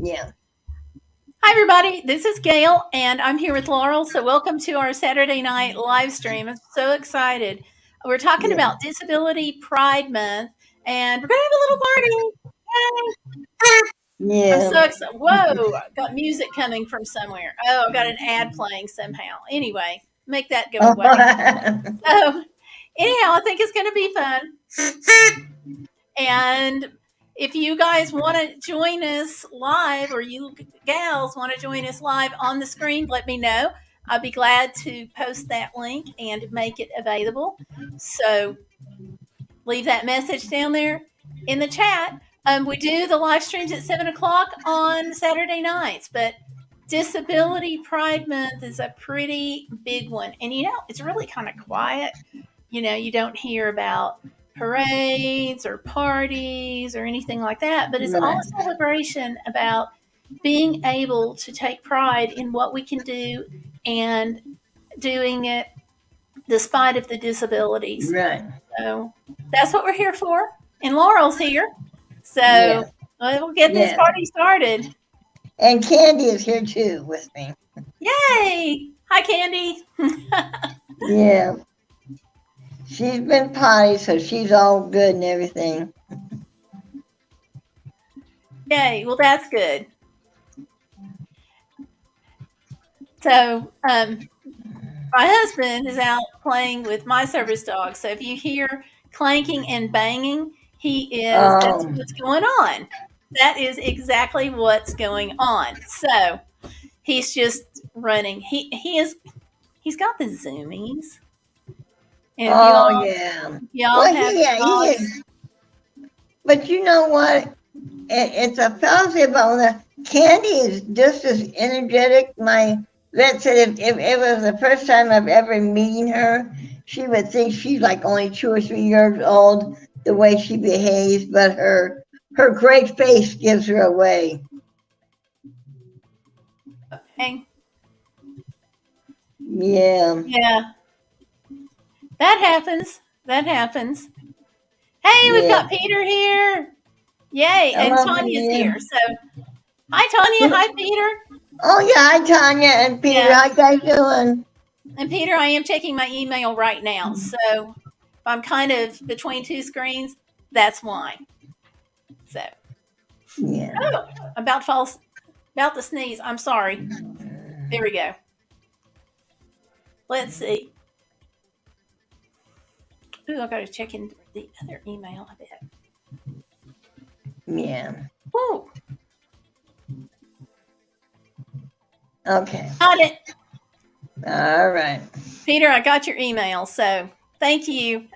Yeah. Hi, everybody. This is Gayle, and I'm here with Laurel. So, welcome to our Saturday night live stream. I'm so excited. We're talking Yeah. about Disability Pride Month, and we're going to have a little party. Yay. I'm Yeah. so excited. Whoa, I've got music coming from somewhere. Oh, I've got an ad playing somehow. Anyway, make that go away. So, anyhow, I think it's going to be fun. And if you guys want to join us live, or you gals want to join us live on the screen, let me know. I'll be glad to post that link and make it available. So leave that message down there in the chat. We do the live streams at 7 o'clock on Saturday nights, but Disability Pride Month is a pretty big one. And it's really kind of quiet. You don't hear about parades or parties or anything like that, but it's all a celebration about being able to take pride in what we can do and doing it despite of the disabilities. Right. So that's what we're here for. And Laurel's here. So we'll get this party started. And Candy is here too with me. Yay! Hi, Candy. Yeah. She's been potty, so she's all good and everything. Yay. Well, that's good. So, my husband is out playing with my service dog. So if you hear clanking and banging, that's what's going on. That is exactly what's going on. So he's just running. He's got the zoomies. And y'all have he is. But you know what? It's a fallacy about that. Candy is just as energetic. My vet said if it was the first time I've ever meeting her, she would think she's like only 2 or 3 years old, the way she behaves, but her great face gives her away. Okay. Yeah. Yeah. That happens. Hey, we've got Peter here. Yay. And Tanya's here. So, hi, Tanya. Hi, Peter. Oh, yeah. Hi, Tanya and Peter. Yeah. How you guys doing? And Peter, I am checking my email right now. So, if I'm kind of between two screens, that's why. So, yeah. Oh, about to sneeze. I'm sorry. There we go. Let's see. Ooh, I got to check in the other email, I bet. Yeah. Ooh. Okay. Got it. All right. Peter, I got your email, so thank you.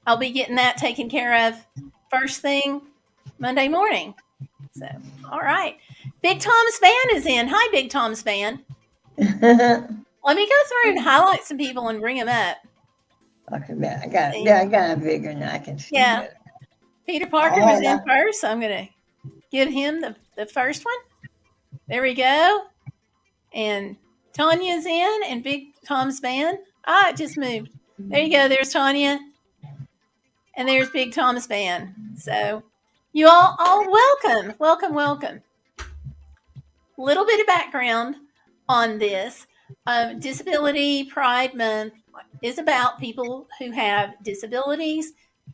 I'll be getting that taken care of first thing Monday morning. So, all right. Big Tom's fan is in. Hi, Big Tom's fan. Let me go through and highlight some people and bring them up. Okay, I got it bigger than I can see. Yeah. It. Peter Parker was in first, so I'm going to give him the first one. There we go. And Tanya's in, and Big Tom's fan. It just moved. There you go. There's Tanya. And there's Big Tom's fan. So you all welcome. Welcome. Little bit of background on this. Disability Pride Month is about people who have disabilities.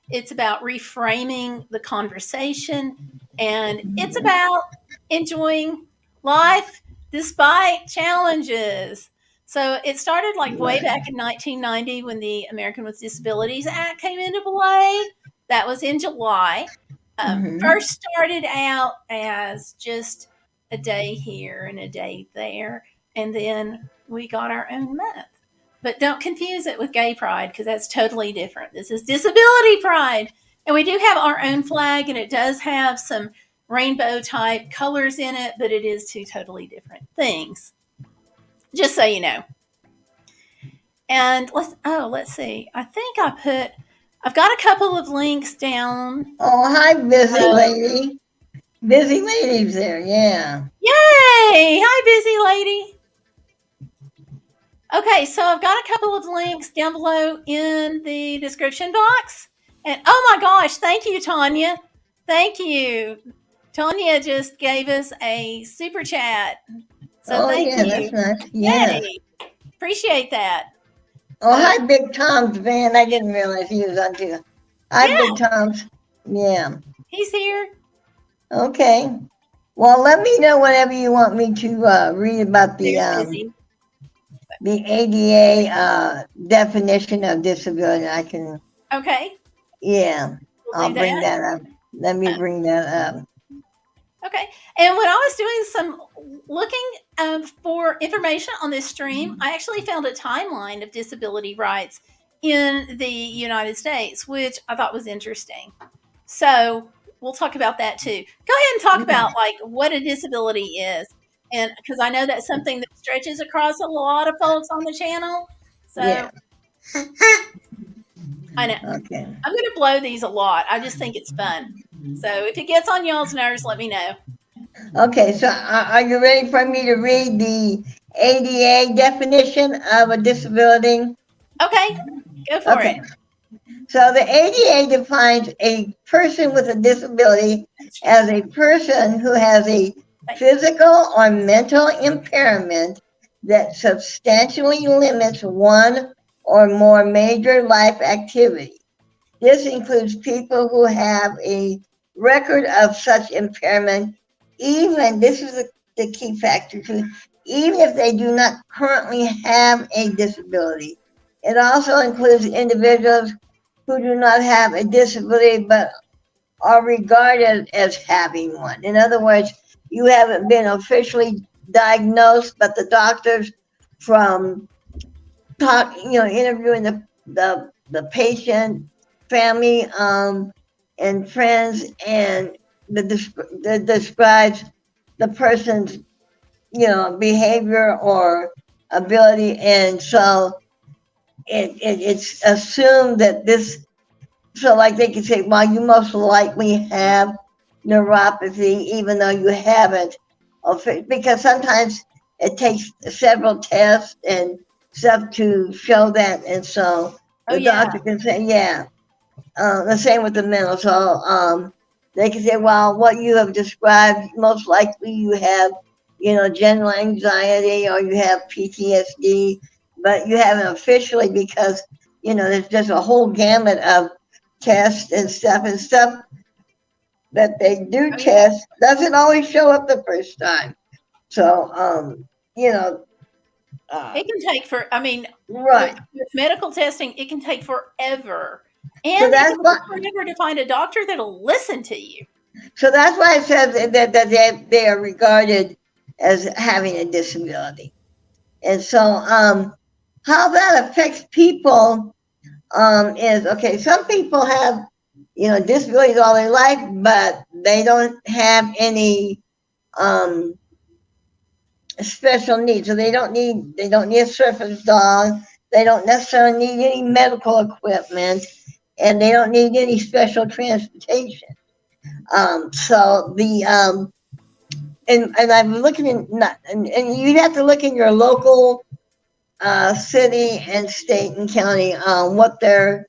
It's about reframing the conversation, and it's about enjoying life despite challenges. So it started like way back in 1990 when the American with Disabilities Act came into play. That was in July. First started out as just a day here and a day there, and then we got our own month. But don't confuse it with Gay Pride, because that's totally different. This is Disability Pride, and we do have our own flag, and it does have some rainbow type colors in it, but it is two totally different things. Just so you know. And let's see. I think I've got a couple of links down. Oh, hi, busy lady. Busy lady's there, yeah. Yay! Hi, busy lady. Okay, so I've got a couple of links down below in the description box. And oh my gosh, thank you, Tanya. Thank you. Tanya just gave us a super chat. So Oh, thank yeah, that's you. nice. Yeah. Yay. Appreciate that. Oh, So, hi, Big Tom's van. I didn't realize he was on too. Hi, Big yeah, Tom's. Yeah. he's here. Okay. Well, let me know whenever you want me to read about There's Missy. the ADA definition of disability. I can, Okay, yeah, we'll I'll do bring that. that up. Let me bring that up. Okay. And when I was doing some looking for information on this stream, I actually found a timeline of disability rights in the United States, which I thought was interesting. So we'll talk about that too. Go ahead and talk Yeah. about like what a disability is, and because I know that's something that stretches across a lot of folks on the channel. So Yeah. I know Okay. I'm going to blow these a lot. I just think it's fun. So if it gets on y'all's nerves, let me know. Okay. So, are you ready for me to read the ADA definition of a disability? Okay, go for it. Okay. So the ADA defines a person with a disability as a person who has a physical or mental impairment that substantially limits one or more major life activities. This includes people who have a record of such impairment, even, this is the key factor too, even if they do not currently have a disability. It also includes individuals who do not have a disability but are regarded as having one. In other words, you haven't been officially diagnosed, but the doctors from interviewing the patient, family, and friends, and the describes the person's behavior or ability, and so it's assumed that this, so like they can say, well, you most likely have neuropathy even though you haven't, because sometimes it takes several tests and stuff to show that, and so Oh, the yeah. doctor can say, yeah. The same with the mental. So they can say, well, what you have described, most likely you have, general anxiety or you have PTSD, but you haven't officially, because, there's just a whole gamut of tests and stuff that they do Oh, yeah. test doesn't always show up the first time. So, you know, It can take I mean, right. with medical testing, it can take forever. So And it that's can what. take forever to find a doctor that'll listen to you. So that's why it says that they are regarded as having a disability. And so, how that affects people is, okay. Some people have, disabilities all their life, but they don't have any um, special needs. So they don't need a surface dog. They don't necessarily need any medical equipment, and they don't need any special transportation. So and I'm looking in, not, and you'd have to look in your local city and state and county what their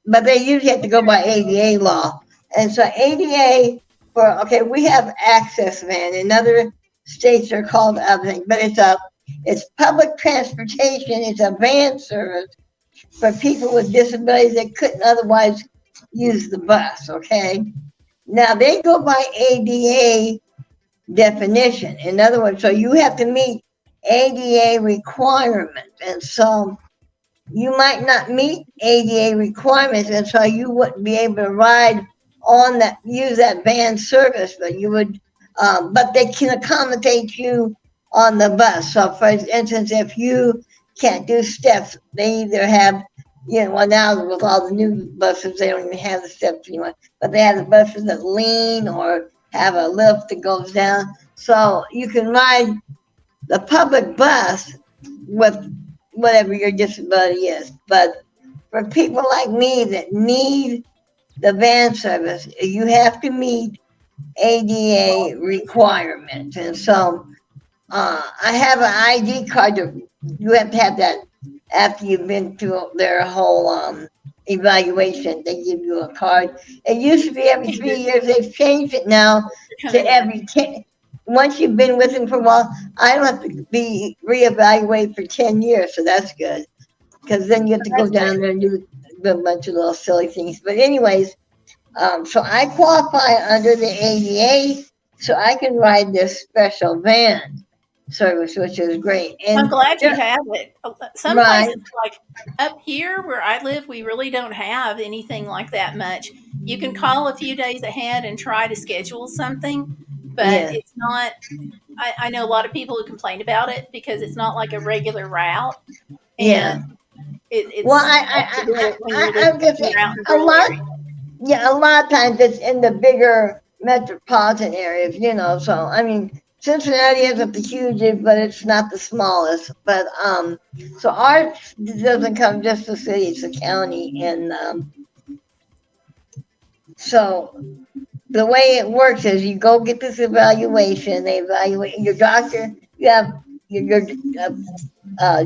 but they usually have to go by ADA law. And so ADA, we have access van. In other states are called other things, but it's public transportation. It's a van service for people with disabilities that couldn't otherwise use the bus. Okay. Now they go by ADA definition. In other words, so you have to meet ADA requirements. And so you might not meet ADA requirements, and so you wouldn't be able to ride on that, use that van service, but you would, but they can accommodate you on the bus. So, for instance, if you can't do steps, they either have, well, now with all the new buses, they don't even have the steps anymore, but they have the buses that lean or have a lift that goes down. So you can ride the public bus with whatever your disability is. But for people like me that need the van service, you have to meet ADA requirements. And so I have an ID card that you have to have that after you've been through their whole evaluation. They give you a card. It used to be every 3 years. They've changed it now to every 10. Once you've been with them for a while, I don't have to be reevaluated for 10 years, so that's good. Because then you have to go down there and do a bunch of little silly things. But anyways, so I qualify under the ADA, so I can ride this special van service, which is great. And I'm glad you have it. Some right, places, like up here where I live, we really don't have anything like that much. You can call a few days ahead and try to schedule something, but yeah, it's not. I know a lot of people who complain about it because it's not like a regular route, and yeah. Well, it's tough to do it when I'm just you're saying, out in a rural lot, areas. yeah, a lot of times it's in the bigger metropolitan areas, So I mean, Cincinnati isn't the hugest, but it's not the smallest. But so ours doesn't come just the city; it's the county, and so the way it works is you go get this evaluation. They evaluate your doctor. You have your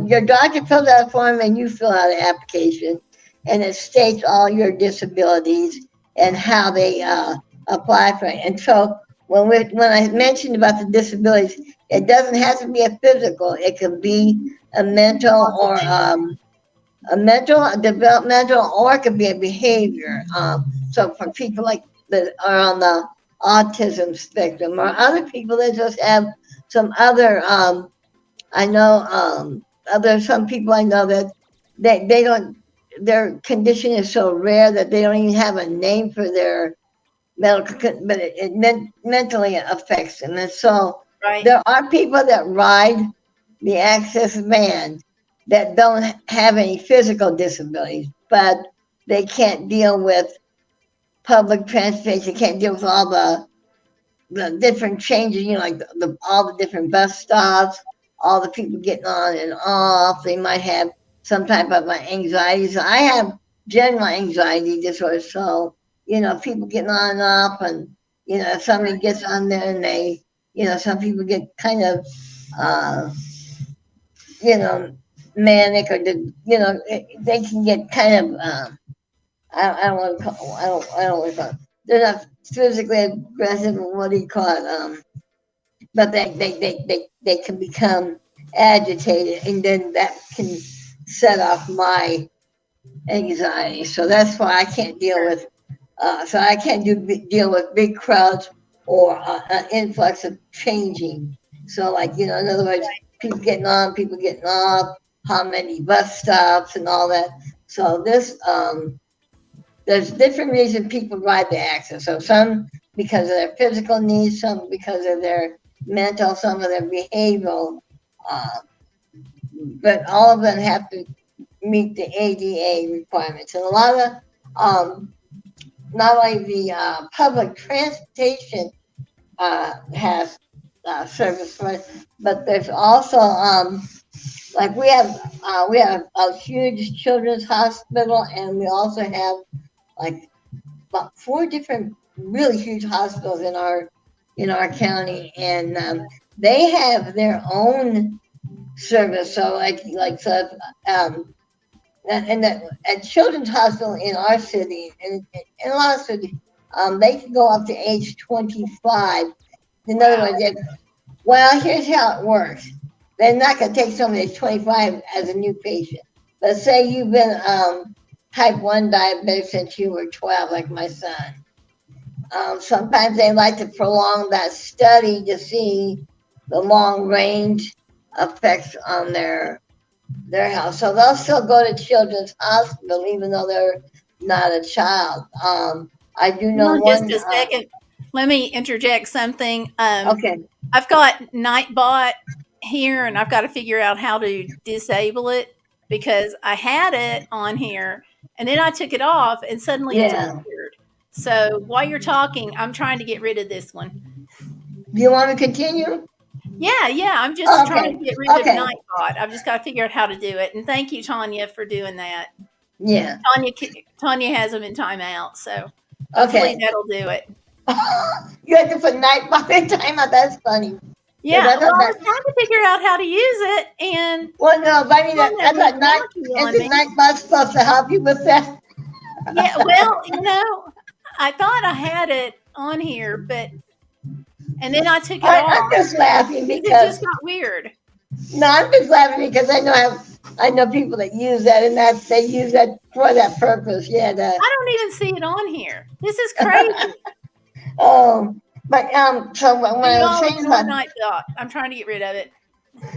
your doctor fills out a form and you fill out an application, and it states all your disabilities and how they apply for it. And so when I mentioned about the disabilities, it doesn't have to be a physical. It can be a mental or a mental, a developmental, or it could be a behavior. So for people like that are on the autism spectrum, or other people that just have some other, I know, some people I know that they don't, their condition is so rare that they don't even have a name for their medical, but mentally affects them. And so Right. there are people that ride the access van that don't have any physical disabilities, but they can't deal with public transportation, can't deal with all the different changes, like all the different bus stops, all the people getting on and off. They might have some type of anxiety. So I have general anxiety disorder. So, people getting on and off, and, if somebody gets on there and they, some people get kind of, uh, you know, manic, or they can get kind of, I don't want to call, I don't want to call it. They're not physically aggressive, or what do you call it? But they can become agitated, and then that can set off my anxiety. So that's why I can't deal with. So I can't deal with big crowds or an influx of changing. So, like, in other words, people getting on, people getting off, how many bus stops and all that. So there's different reasons people ride the access. So some because of their physical needs, some because of their mental, some of their behavioral. Uh, but all of them have to meet the ADA requirements. And a lot of not only the public transportation has service for it, but there's also like we have a huge children's hospital, and we also have like about 4 different really huge hospitals in our county, and they have their own service. So so and that at children's hospital in our city, and in a lot of cities, they can go up to age 25. In other words, well, here's how it works. They're not going to take somebody that's 25 as a new patient. But say you've been type 1 diabetic since you were 12, like my son. Sometimes they like to prolong that study to see the long range effects on their health. So they'll still go to children's hospital even though they're not a child. I do know Just one. a second. Let me interject something. Okay. I've got Nightbot here, and I've got to figure out how to disable it because I had it on here, and then I took it off, and suddenly it's Yeah. appeared. So while you're talking, I'm trying to get rid of this one. Do you want to continue? Yeah. I'm just trying to get rid of Okay. Nightbot. I've just got to figure out how to do it. And thank you, Tanya, for doing that. Yeah. Tanya has them in timeout, so Okay. hopefully that'll do it. You have to put Nightbot in timeout. That's funny. Yeah, well, I was trying to figure out how to use it, and well, no, but I mean, I thought Nightbot's supposed to help you with that. Yeah, well, I thought I had it on here, and then I took it I'm off just laughing because it just because got weird. no, I'm just laughing because I know people that use that and that they use that for that purpose. Yeah, that. I don't even see it on here. This is crazy. Oh, but so when Do it I was all saying in about one night thought. I'm trying to get rid of it.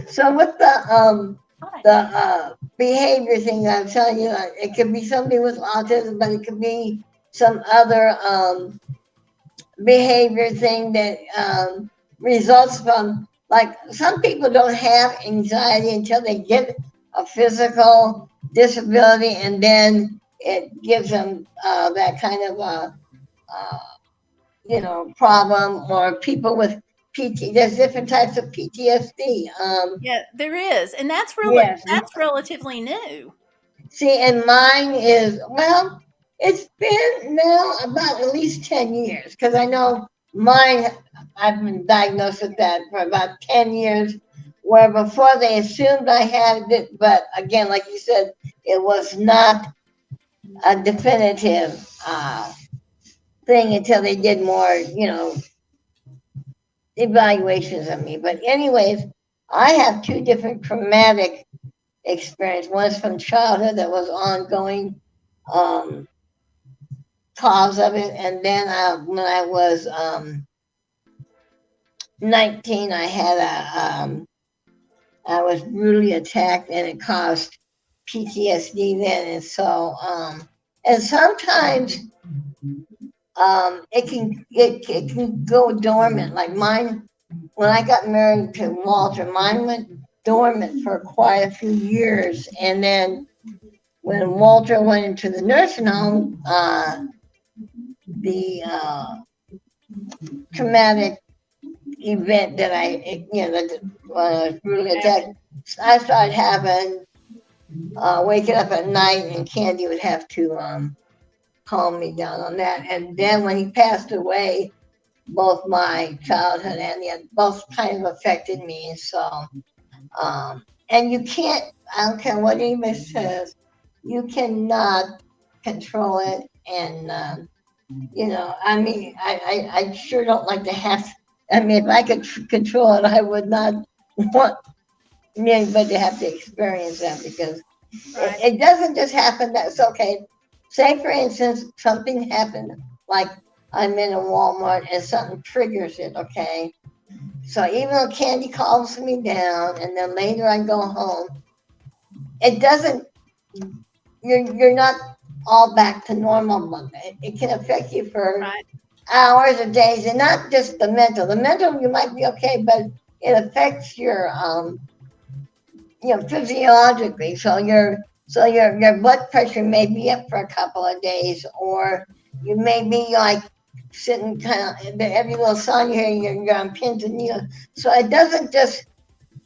so with Thought the I did. behavior thing that I'm telling you, it could be somebody with autism, but it could be some other behavior thing that results from like some people don't have anxiety until they get a physical disability, and then it gives them that kind of uh, problem. Or people with PT, there's different types of PTSD. Yeah, there is, and Yes. that's relatively new. See, and mine is, well, it's been now about at least 10 years because I know mine, I've been diagnosed with that for about 10 years, where before they assumed I had it, but again, like you said, it was not a definitive thing until they did more, evaluations of me. But, anyways, I have two different traumatic experience. One's from childhood that was ongoing. Um, Cause of it. And then when I was 19, I was brutally attacked and it caused PTSD then. And so, and sometimes it can go dormant. Like mine, when I got married to Walter, mine went dormant for quite a few years. And then when Walter went into the nursing home, the traumatic event that that when I was brutally attacked, I started having waking up at night, and Candy would have to calm me down on that. And then when he passed away, both my childhood and the both kind of affected me. So, and you can't. I don't care what anybody says. You cannot control it, and I mean, I sure don't like to have. I mean, if I could control it, I would not want anybody to have to experience that because Right. it doesn't just happen. That's okay. Say, for instance, something happened, like I'm in a Walmart and something triggers it, okay? So even though Candy calms me down and then later I go home, it doesn't, you're not all back to normal. But it can affect you for Right. hours or days, and not just the mental. The mental you might be okay, but it affects your physiologically. So your blood pressure may be up for a couple of days, or you may be like sitting kind of every little sound you hear, you're on pins and needles. So it doesn't just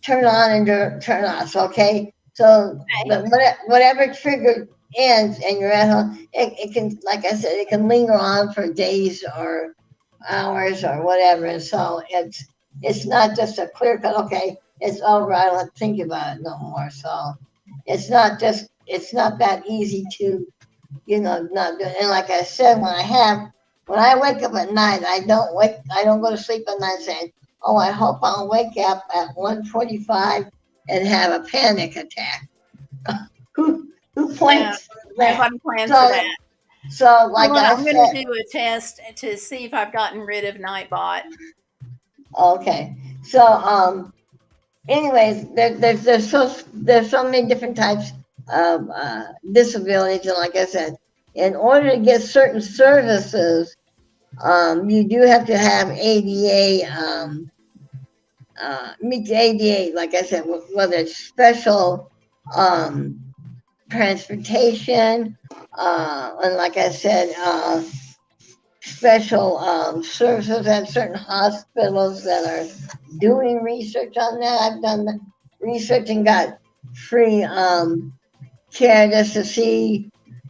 turn on and turn off. Okay, so Okay. whatever trigger ends and you're at home, it can, like I said, it can linger on for days or hours or whatever. And so it's not just a clear cut. Okay, it's over. I don't have to think about it no more. So it's not that easy to not do it. And like I said, when I wake up at night, I don't go to sleep at night saying, oh, I hope I'll wake up at 1:45 and have a panic attack. Who No, plans that? nobody planned for So that. so like Hold on, I I'm going said, to do a test to see if I've gotten rid of Nightbot. okay. So anyways, there's so many different types of disabilities, and like I said, in order to get certain services, you do have to have ADA, meet the ADA. Like I said, whether it's special um, transportation, and like I said, special services at certain hospitals that are doing research on that. I've done the research and got free care just to see,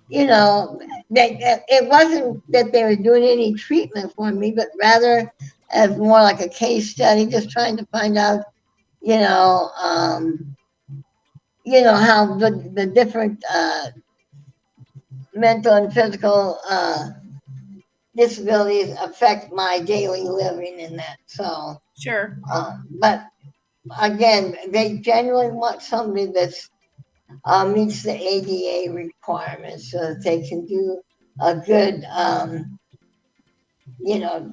that it wasn't that they were doing any treatment for me, but rather as more like a case study, just trying to find out, you know, um, how the different mental and physical disabilities affect my daily living in that. So, Sure. but again, they generally want somebody that's meets the ADA requirements so that they can do a good,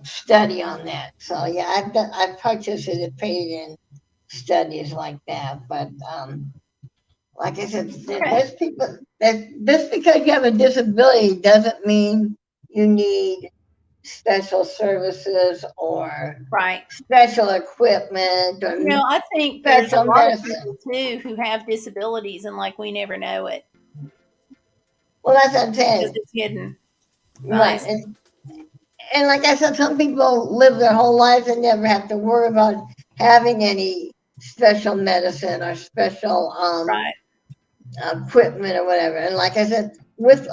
study on that. So yeah, I've participated in studies like that, but like I said, there's people that just because you have a disability doesn't mean you need special services or Right. special equipment or I think there's a special lot of medicine. people too who have disabilities and like we never know it Well, that's what I'm because saying. it's hidden. Right. Nice. And like I said, some people live their whole lives and never have to worry about having any special medicine or special Right. equipment or whatever. And like I said, with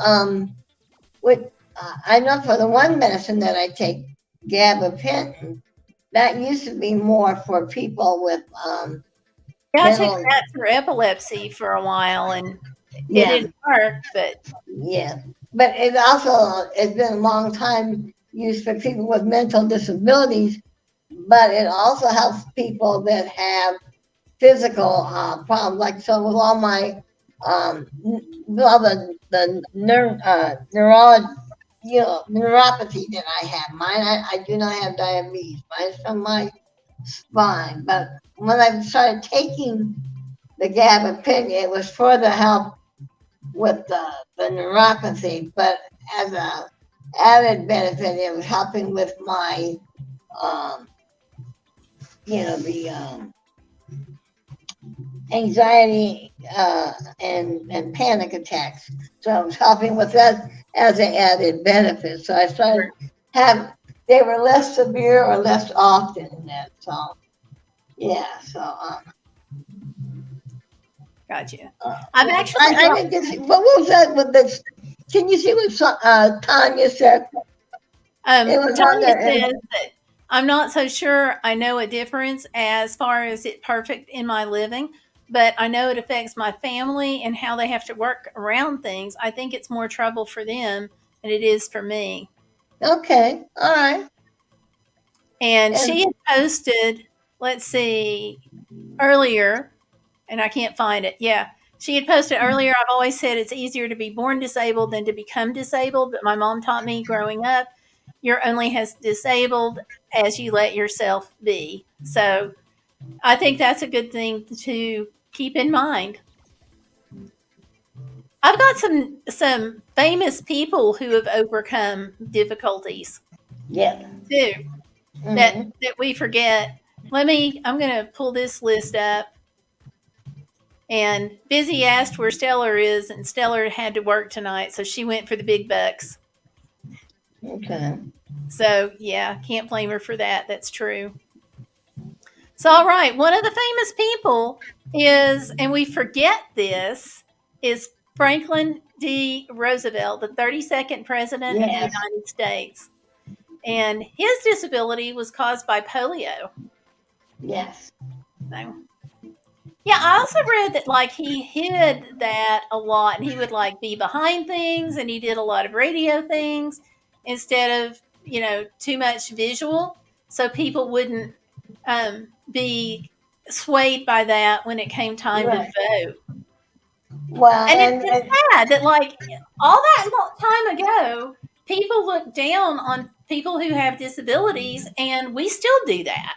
I know for the one medicine that I take, gabapentin, that used to be more for people with Yeah, I took mental. that for epilepsy for a while and it Yeah, didn't work, but yeah. But it's been a long time used for people with mental disabilities. But it also helps people that have physical problems. Like so, with all my with all the neuropathy that I have. Mine, I do not have diabetes. Mine's from my spine. But when I started taking the gabapentin, it was for the help with the neuropathy. But as a added benefit, it was helping with my um, the anxiety and panic attacks. So I was helping with that as an added benefit. So I started have they were less severe or less often in that. So yeah. So gotcha. I've actually I didn't get. What was that with this? Can you see what Tanya said? It was on Tanya there. says that I'm not so sure I know a difference as far as it perfect in my living, but I know it affects my family and how they have to work around things. I think it's more trouble for them than it is for me. Okay. All right. And she And had posted, let's see, earlier, and I can't find it. Yeah. She had posted earlier, I've always said it's easier to be born disabled than to become disabled, but my mom taught me growing up, you're only as disabled as you let yourself be. So I think that's a good thing to keep in mind. I've got some famous people who have overcome difficulties yeah. too that Mm-hmm. that we forget. I'm going to pull this list up. And Busy asked where Stellar is, and Stellar had to work tonight, so she went for the big bucks. Okay. So yeah, can't blame her for that. That's true. So all right, one of the famous people is, and we forget this, is Franklin D. Roosevelt, the 32nd president of the Yes. United States. And his disability was caused by polio. Yes. So, yeah, I also read that like he hid that a lot and he would like be behind things and he did a lot of radio things instead of, too much visual. So people wouldn't be swayed by that when it came time to Right. vote. Well, And it's sad that like all that time ago, people looked down on people who have disabilities and we still do that.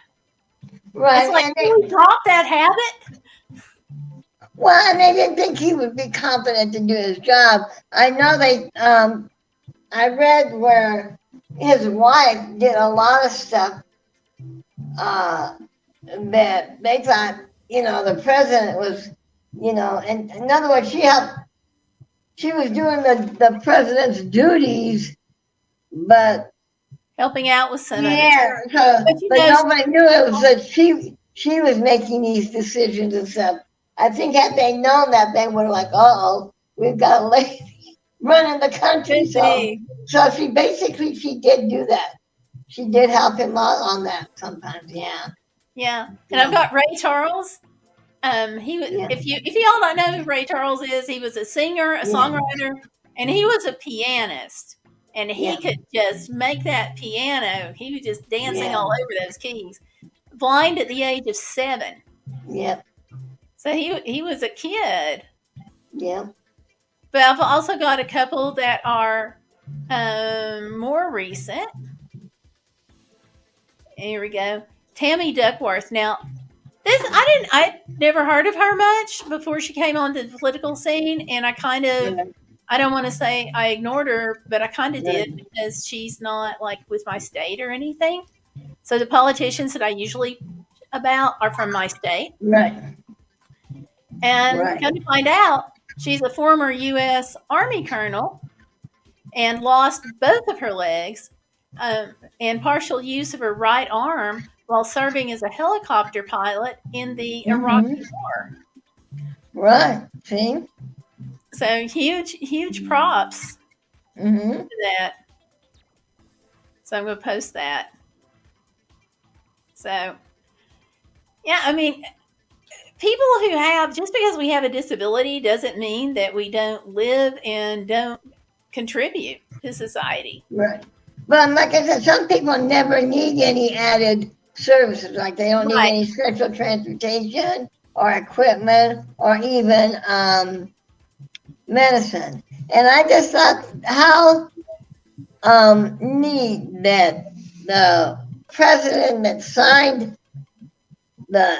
It's right, like, and can we drop that habit? well, and they didn't think he would be competent to do his job. I know I read where his wife did a lot of stuff uh, that they thought, the president was, and in other words, she was doing the president's duties, but Helping out with some of it. yeah, so, But but nobody knew it was that she was making these decisions and stuff. I think had they known that, they were like, "Uh-oh, we've got a lady running the country." could be. So she did do that. She did help him out on that sometimes. Yeah. Yeah. And I've got Ray Charles. Yeah. If y'all don't know who Ray Charles is, he was a singer, a Yeah. songwriter, And he was a pianist, and he could just make that piano. He was just dancing all over those keys. Blind at the age of 7. Yep. So he was a kid. Yeah. But I've also got a couple that are more recent. Here we go. Tammy Duckworth. Now, I never heard of her much before she came onto the political scene, and I kind of, I don't want to say I ignored her, but I kind of did because she's not like with my state or anything. So the politicians that I usually about are from my state. Right. And come to find out, she's a former U.S. Army colonel and lost both of her legs and partial use of her right arm while serving as a helicopter pilot in the Iraqi War. Right. See? So huge props to that. So I'm going to post that. So, yeah, I mean, people who have, just because we have a disability doesn't mean that we don't live and don't contribute to society. Right. But like I said, some people never need any added services, like they don't need any special transportation or equipment or even medicine. And I just thought how neat that the president that signed the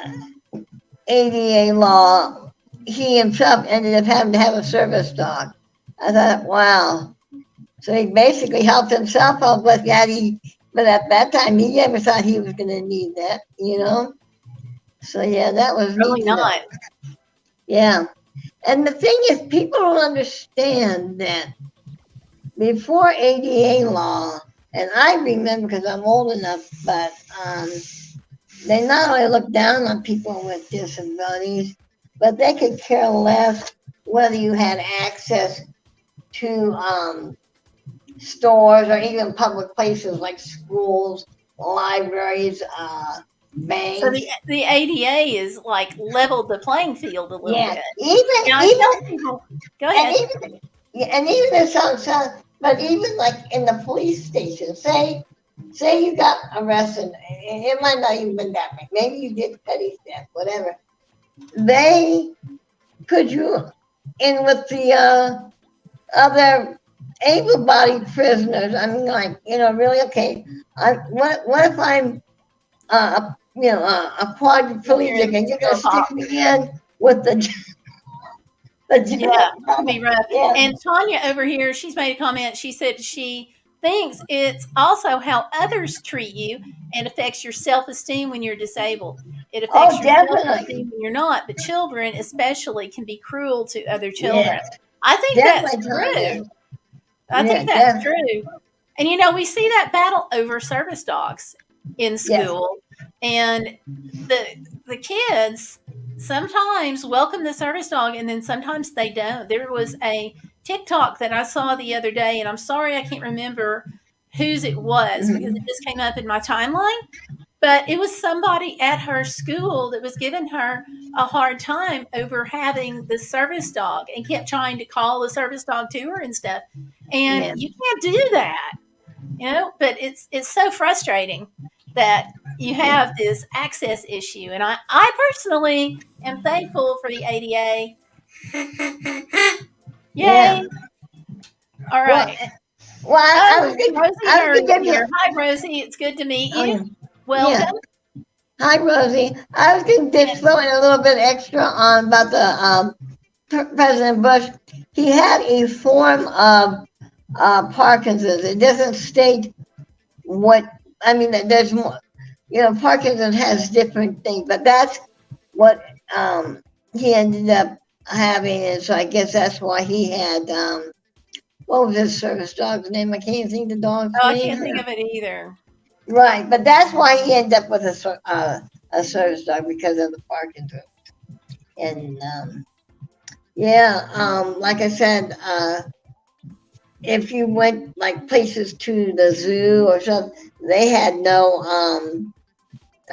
ADA law, he himself ended up having to have a service dog. I thought, wow. So he basically helped himself out with that. But at that time, he never thought he was going to need that, you know? So, yeah, that was really not. Yeah. And the thing is, people don't understand that before ADA law, and I remember because I'm old enough, but they not only look down on people with disabilities, but they could care less whether you had access to stores or even public places like schools, libraries, banks. So the ADA is like leveled the playing field a little bit. Go ahead. And even but even like in the police station, say you got arrested, it might not even been that big. Maybe you did petty theft, whatever. They put you in with the other able-bodied prisoners. I mean, like, really, okay. What if I'm, a quadriplegic and you're gonna stick me in with the yeah, that'd be rough. Yeah. And Tanya over here, she's made a comment. She said she thinks it's also how others treat you and affects your self-esteem when you're disabled. It affects your self-esteem when you're not. But children, especially, can be cruel to other children. Yes. I think that's true. I think that's true. And we see that battle over service dogs in school, and the kids sometimes welcome the service dog, and then sometimes they don't. There was a TikTok that I saw the other day, and I'm sorry I can't remember whose it was because it just came up in my timeline. But it was somebody at her school that was giving her a hard time over having the service dog and kept trying to call the service dog to her and stuff. And you can't do that, but it's so frustrating that you have this access issue. And I personally am thankful for the ADA. Yay. Yeah. All right. Hi, Rosie. It's good to meet you. Welcome. Yeah. Hi, Rosie. I was going to just throw in a little bit extra on about the President Bush. He had a form of Parkinson's. It doesn't state there's more. Parkinson's has different things, but that's what he ended up having. And so I guess that's why he had, what was his service dog's name? I can't think the dog's name. I can't think of it either. Right, but that's why he ended up with a service dog, because of the Parkinson's. And like I said, if you went like places to the zoo or something, they had no.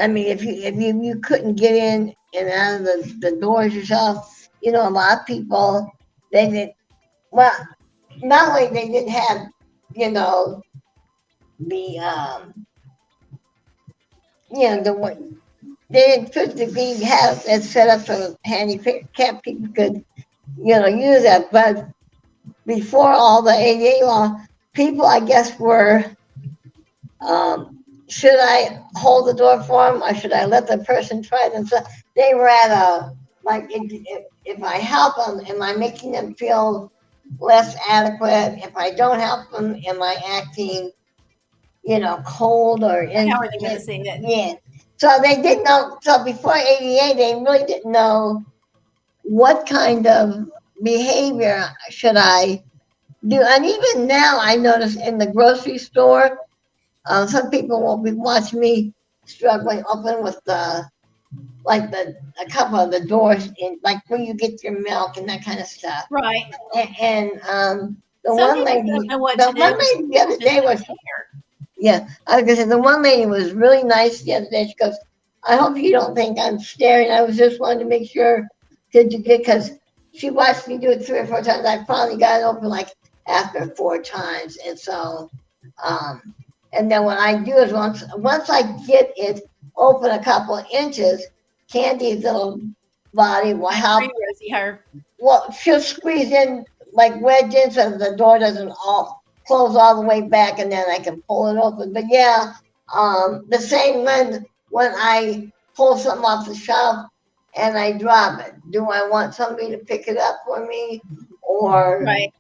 If you couldn't get in and out of the doors yourself, a lot of people they did. Well, not only they didn't have, you know, the the one they didn't physically have it set up so handicapped people could, use that. But before all the ADA law, people, I guess, were, should I hold the door for them or should I let the person try themselves? They were at a, like, if I help them, am I making them feel less adequate? If I don't help them, am I acting, cold or How are they going to see it? yeah. So they didn't know. So before ADA, they really didn't know what kind of behavior should I do. And even now, I notice in the grocery store, some people will be watching me struggling open with a couple of the doors in, like where you get your milk and that kind of stuff. Right. And the Some one people lady, don't know what the to do. one lady the other day was, yeah, I was gonna say the one lady was really nice the other day. She goes, "I hope you don't think I'm staring. I was just wanting to make sure did you get because she watched me do it 3 or 4 times. I finally got it open like after 4 times, and so and then what I do is once I get it open a couple of inches, Candy's little body will help. Rosie, her. Well, she'll squeeze in, like wedge in so the door doesn't all close all the way back, and then I can pull it open. But yeah, the same when I pull something off the shelf and I drop it. Do I want somebody to pick it up for me, or Right.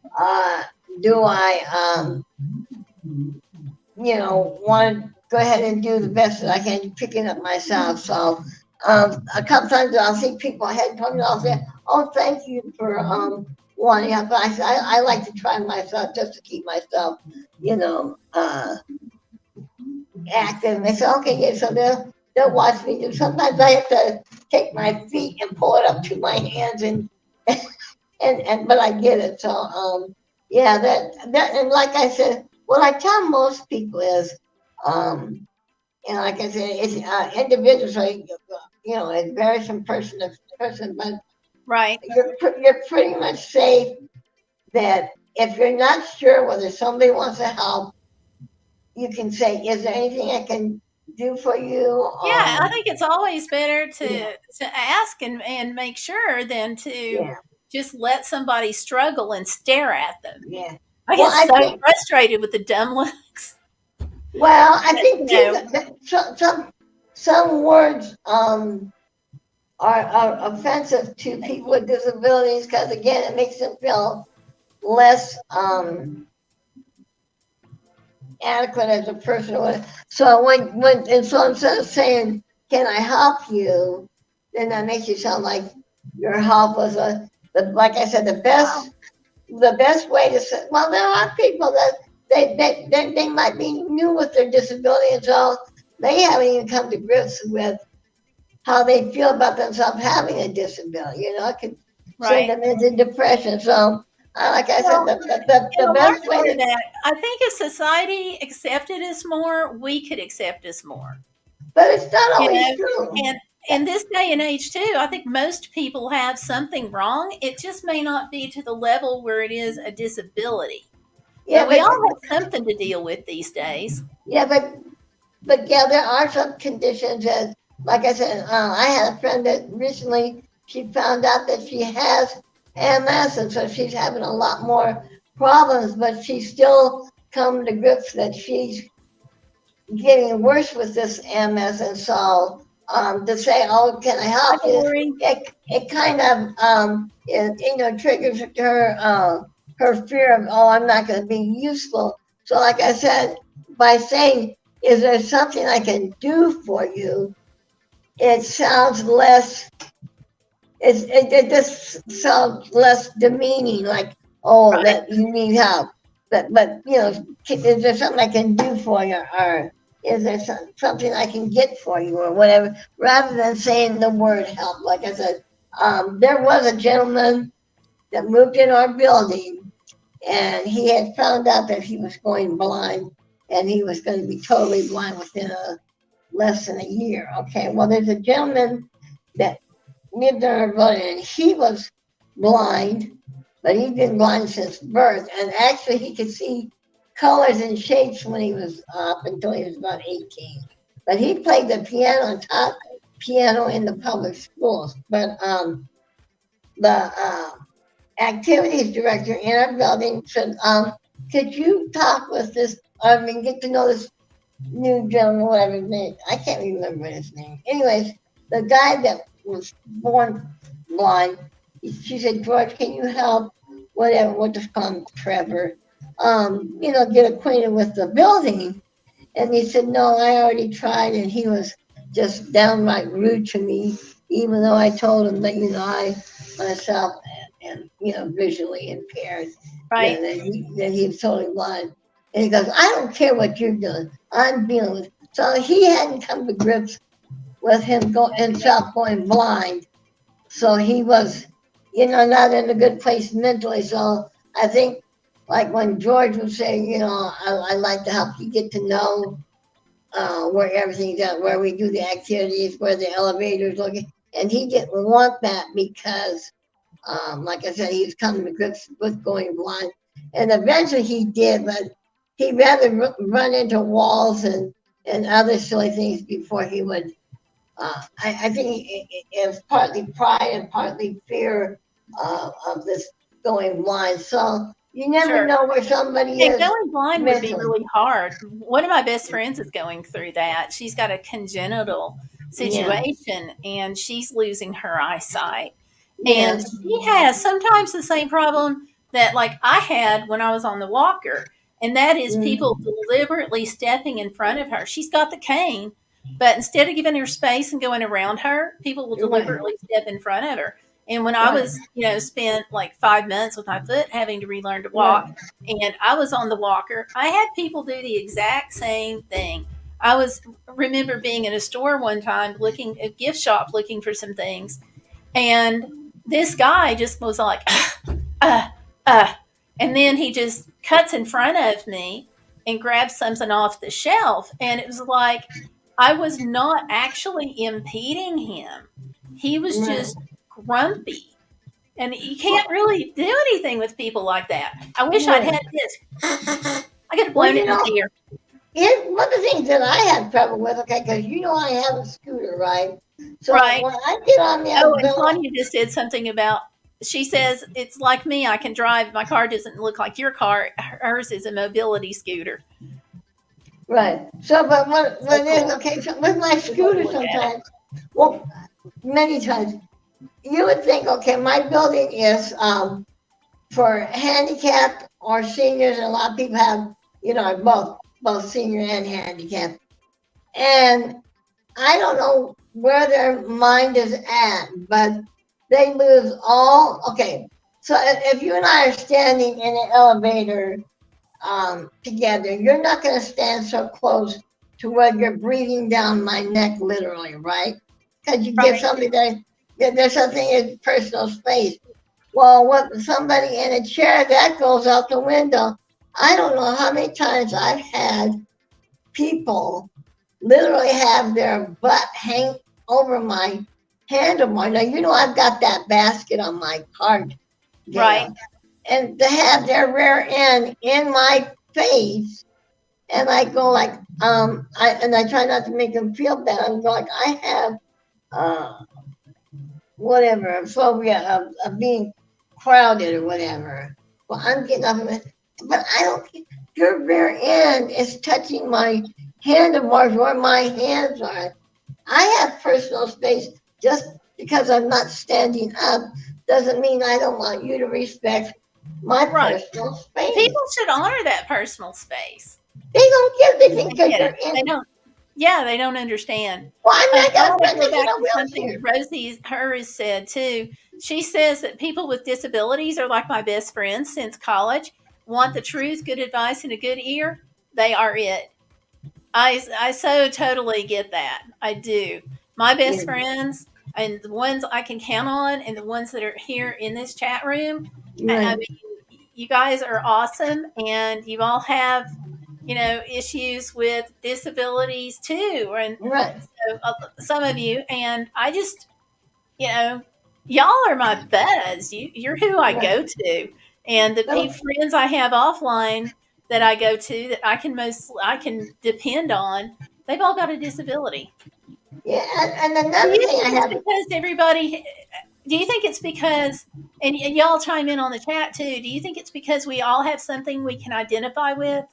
do I want to go ahead and do the best that I can picking up myself? So a couple times I'll see people ahead of me, I'll say, "Oh, thank you for wanting help." But I like to try myself just to keep myself, active. And they say, "Okay, yeah." So they'll watch me do. Sometimes I have to take my feet and pull it up to my hands, and but I get it. So yeah, that and like I said, what I tell most people is, and like I said, it's individuals. So it varies from person to person, but Right. you're pretty much safe that if you're not sure whether somebody wants to help, you can say, "Is there anything I can do for you?" Yeah, I think it's always better to Yeah. to ask and make sure than to Yeah, just let somebody struggle and stare at them. yeah. I Well, get I so think. frustrated with the dumb looks. Well, I But, think too that some words are offensive to people with disabilities because again, it makes them feel less adequate as a person. So and so instead of saying, "Can I help you?" then that makes you sound like your help was like I said, the best way to say. Well, there are people that they might be new with their disability, and so they haven't even come to grips with how they feel about themselves having a disability. It could send right. them into depression. So, like I said, Well, the and a large best way part of to. that, I think if society accepted us more, we could accept us more. But it's not You always know, true. and in this day and age too, I think most people have something wrong. It just may not be to the level where it is a disability. Yeah, But we all but have something to deal with these days. yeah, but yeah, there are some conditions that, like I said, I had a friend that recently she found out that she has MS, and so she's having a lot more problems, but she's still come to grips that she's getting worse with this MS, and so to say, "Oh, can I help you?" Boring. It kind of triggers her fear of, "Oh, I'm not going to be useful." So, like I said, by saying, "Is there something I can do for you?" it sounds less. It just sounds less demeaning, like, "Oh, Right. that you need help." But is there something I can do for you, or is there something I can get for you, or whatever, rather than saying the word help? Like I said, there was a gentleman that moved in our building, and he had found out that he was going blind, and he was going to be totally blind within less than a year. Okay, well, there's a gentleman that lived in our building, and he was blind, but he's been blind since birth. And actually, he could see colors and shapes when he was up until he was about 18. But he played the piano in the public schools. But the activities director in our building said, could you talk with this, I mean, get to know this new gentleman, whatever his name, I can't remember his name. Anyways, the guy that was born blind, she said, George, can you help, whatever, we'll just call him Trevor, get acquainted with the building. And he said, no, I already tried, and he was just downright rude to me, even though I told him that, I myself and visually impaired, Right. that he was totally blind. And he goes, I don't care what you're doing. I'm dealing with it. So he hadn't come to grips with himself going blind. So he was, not in a good place mentally. So I think, like when George would say, I like to help you get to know where everything's at, where we do the activities, where the elevator's looking. And he didn't want that because, like I said, he's coming to grips with going blind. And eventually he did, but he'd rather run into walls and other silly things before he would. I think it was partly pride and partly fear of this going blind. So you never know where somebody is. Going blind would be really hard. One of my best friends is going through that. She's got a congenital situation and she's losing her eyesight. And she has sometimes the same problem that like I had when I was on the walker. And that is people deliberately stepping in front of her. She's got the cane, but instead of giving her space and going around her, people will deliberately step in front of her. And when I was, spent like 5 months with my foot having to relearn to walk, and I was on the walker, I had people do the exact same thing. Remember being in a store one time, a gift shop, looking for some things, and this guy just was like, and then he just cuts in front of me and grabs something off the shelf, and it was like I was not actually impeding him. He was just grumpy. And you can't really do anything with people like that. I wish I'd had this. I could have blown it in the ear. One of the things that I have trouble with, because I have a scooter, right? So when I get on the and Tanya just said something about, she says, it's like me, I can drive. My car doesn't look like your car. Hers is a mobility scooter. Right. So, but so with my scooter sometimes, many times, you would think, okay, my building is for handicapped or seniors, and a lot of people have, both senior and handicapped. And I don't know where their mind is at, but they lose all. Okay, so if you and I are standing in an elevator together, you're not going to stand so close to where you're breathing down my neck, literally, right? Because you give somebody there's something in personal space. Well, with somebody in a chair, that goes out the window. I don't know how many times I've had people literally have their butt hang over my handlebar. Now, I've got that basket on my cart. Right. And to have their rear end in my face, and I go like, I try not to make them feel bad. I'm like, I have, whatever, a phobia of being crowded or whatever. Well, I'm getting up of it, but I don't. Your rear end is touching my handlebars where my hands are. I have personal space. Just because I'm not standing up doesn't mean I don't want you to respect my personal space. People should honor that personal space. They don't get it. They think you're in. They don't. Yeah, they don't understand. Well, I'm not going to go back to something that Rosie has said too. She says that people with disabilities are like my best friends since college. Want the truth, good advice, and a good ear? They are it. I so totally get that. I do. My best friends and the ones I can count on and the ones that are here in this chat room. I mean, you guys are awesome, and you all have issues with disabilities too, and so, some of you, and I just, y'all are my buds. You're who I go to, and the friends I have offline that I go to that I can depend on. They've all got a disability. Yeah, and Do another you thing I think it's have. because everybody? Do you think it's because? And y'all chime in on the chat too. Do you think it's because we all have something we can identify with,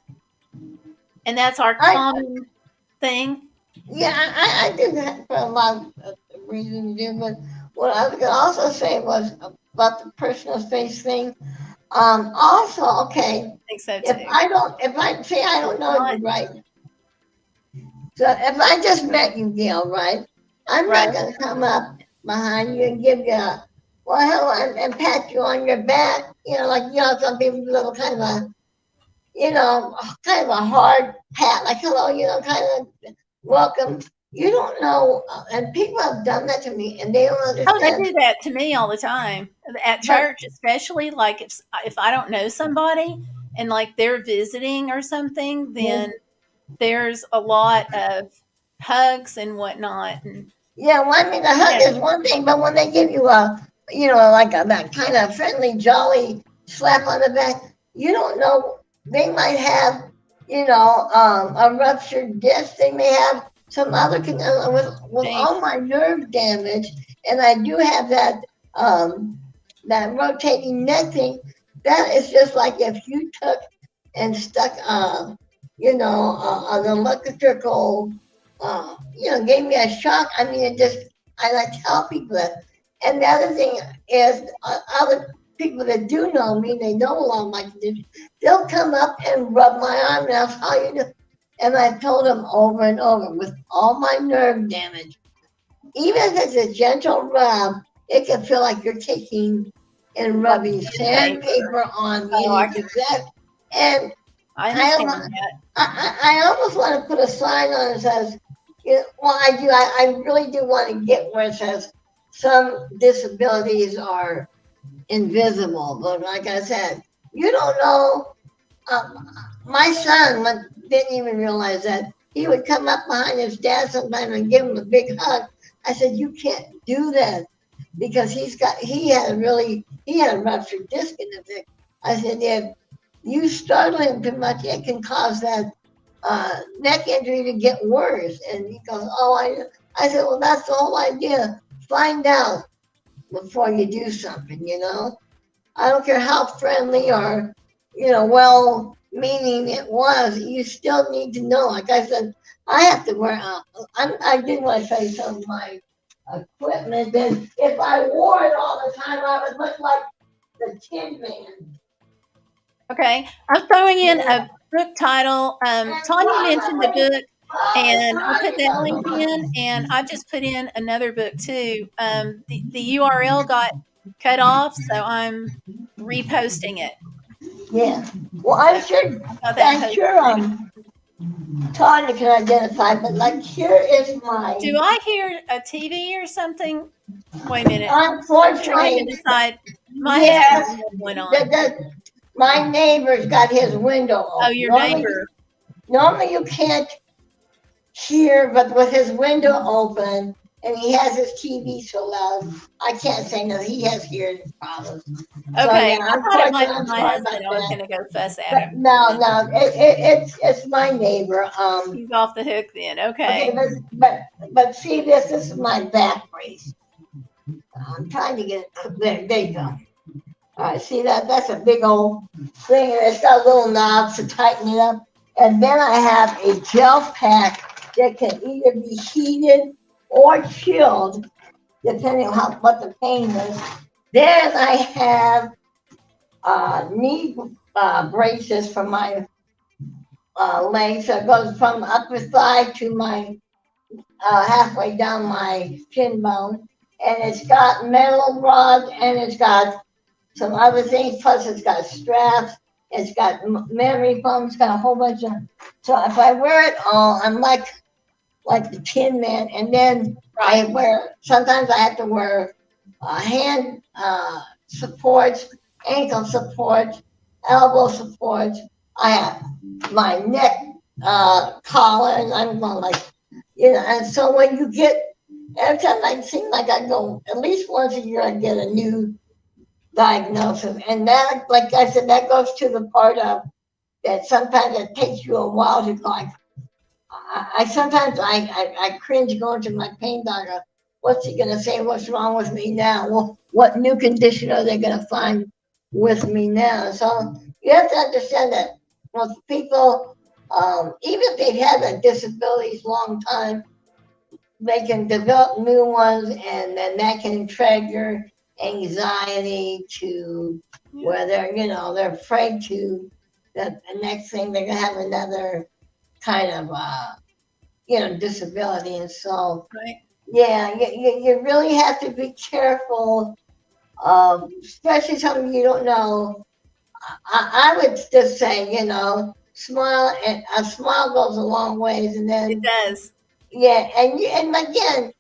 and that's our common thing? Yeah, I did that for a lot of reasons, yeah, but what I was gonna also say was about the personal space thing. Also, okay, I think so if too. if I say I don't know you, right? So if I just met you, Gail, right? I'm Right. not gonna come up behind you and give you a well, hello, and pat you on your back. Like some people do a kind of a, kind of a hard pat, like hello, kind of welcome. You don't know, and people have done that to me, and they don't Oh, they understand. do that to me all the time. At But church, especially, like if I don't know somebody and like they're visiting or something, then there's a lot of hugs and whatnot. And yeah, well, I mean, the hug is one thing, but when they give you like that kind of friendly, jolly slap on the back, you don't know. They might have, a ruptured disc. They may have some other with all my nerve damage, and I do have that rotating neck thing. That is just like if you took and stuck, an electrical gave me a shock. I mean, I like tell people that. And the other thing is, other people that do know me, they know a lot of my condition, they'll come up and rub my arm and ask how you do. And I told them over and over, with all my nerve damage, even if it's a gentle rub, it can feel like you're taking and rubbing sandpaper on me. And I understand that. I almost want to put a sign on it that says, well, I do. I really do want to get where it says some disabilities are invisible. But like I said, you don't know. My son didn't even realize that. He would come up behind his dad sometimes and give him a big hug. I said, you can't do that because he had a ruptured disc in his neck. I said, if you startle him too much, it can cause that neck injury to get worse. And he goes, oh, I said, well, that's the whole idea. Find out before you do something, I don't care how friendly or, well-meaning it was, you still need to know. Like I said, I have to wear, I did want to show you some of my equipment. And if I wore it all the time, I would look like the Tin Man. Okay, I'm throwing in a book title. Tanya mentioned the book, and I put that link in, and I just put in another book too. The URL got cut off, so I'm reposting it. Yeah. Well, I'm sure. Tanya can identify, but like here is my. Do I hear a TV or something? Wait a minute. Unfortunately, I'm trying to decide. Yes, my neighbor's got his window open. Oh, your neighbor. Normally you can't hear, but with his window open and he has his TV so loud, I can't say no. He has hearing problems. Okay, so, I thought it might be my husband. I was going to go fuss at him. No, it's my neighbor. He's off the hook then. Okay. But see, this is my back brace. I'm trying to get it. There you go. All right, see that? That's a big old thing, and it's got little knobs to tighten it up. And then I have a gel pack that can either be heated or chilled, depending on what the pain is. Then I have knee braces for my legs. So it goes from upper thigh to my halfway down my shin bone. And it's got metal rods, and it's got some other things. Plus, it's got straps. It's got memory foam. It's got a whole bunch of. So if I wear it all, I'm like the Tin Man. And then sometimes I have to wear hand supports, ankle supports, elbow supports. I have my neck collar, and I'm going like, and so when you get every time I seem like I go at least once a year, I get a new diagnosis, and that, like I said, that goes to the part of that sometimes it takes you a while to like. I sometimes I cringe going to my pain doctor. What's he gonna say? What's wrong with me now? Well, what new condition are they gonna find with me now? So you have to understand that most people, even if they've had a disability long time, they can develop new ones, and then that can trigger anxiety to where they're afraid to that the next thing they're gonna have another kind of disability. And so Right. yeah, you really have to be careful, especially something you don't know. I would just say, smile, and a smile goes a long ways. And It then does. yeah, and again,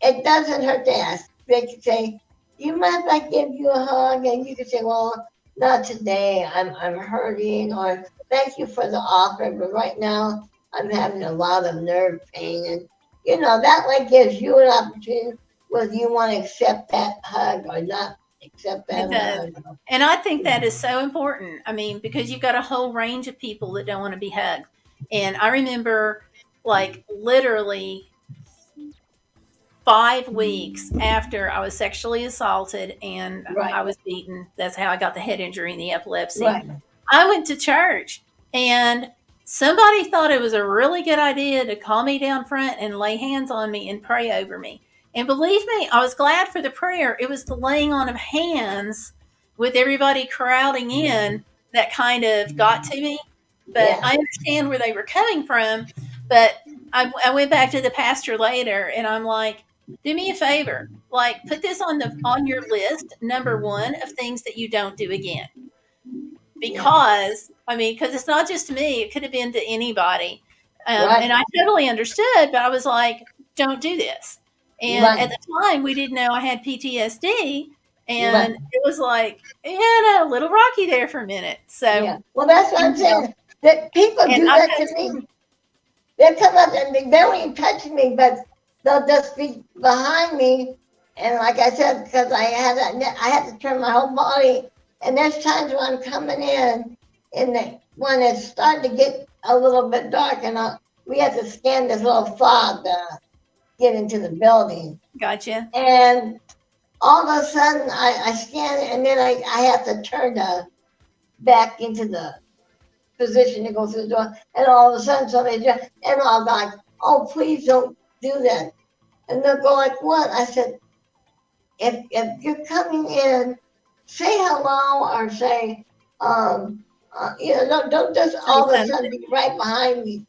it doesn't hurt to ask. They could say, "Do you mind if I give you a hug?" And you could say, "Well, not today. I'm hurting," or "Thank you for the offer, but right now I'm having a lot of nerve pain." And that way gives you an opportunity whether you want to accept that hug or not accept It that does. hug. And I think that is so important. I mean, because you've got a whole range of people that don't want to be hugged. And I remember, like, literally 5 weeks after I was sexually assaulted and Right, I was beaten. That's how I got the head injury and the epilepsy. right, I went to church and somebody thought it was a really good idea to call me down front and lay hands on me and pray over me. And believe me, I was glad for the prayer. It was the laying on of hands with everybody crowding in that kind of got to me. But yeah, I understand where they were coming from. But I went back to the pastor later and I'm like, do me a favor, like put this on your list, number one, of things that you don't do again. yeah, Because it's not just to me, it could have been to anybody. right, And I totally understood, but I was like, don't do this. And right, at the time, we didn't know I had PTSD. right. And it was like, a little rocky there for a minute. So, Yeah. Well, that's what I'm you know, saying. That people and do I that to posted, me. They'll come up and they don't even touch me, but they'll just be behind me. And like I said, because I had to turn my whole body. And there's times when I'm coming in, when it's starting to get a little bit dark, and we have to scan this little fog to get into the building. gotcha. And all of a sudden, I scan it, and then I have to turn back into the position to go through the door, and all of a sudden somebody just, and I'll like, "Oh, please don't do that." And they'll go like, "What?" I said, "If you're coming in, say hello or say, don't just Say all of a sudden something. be right behind me."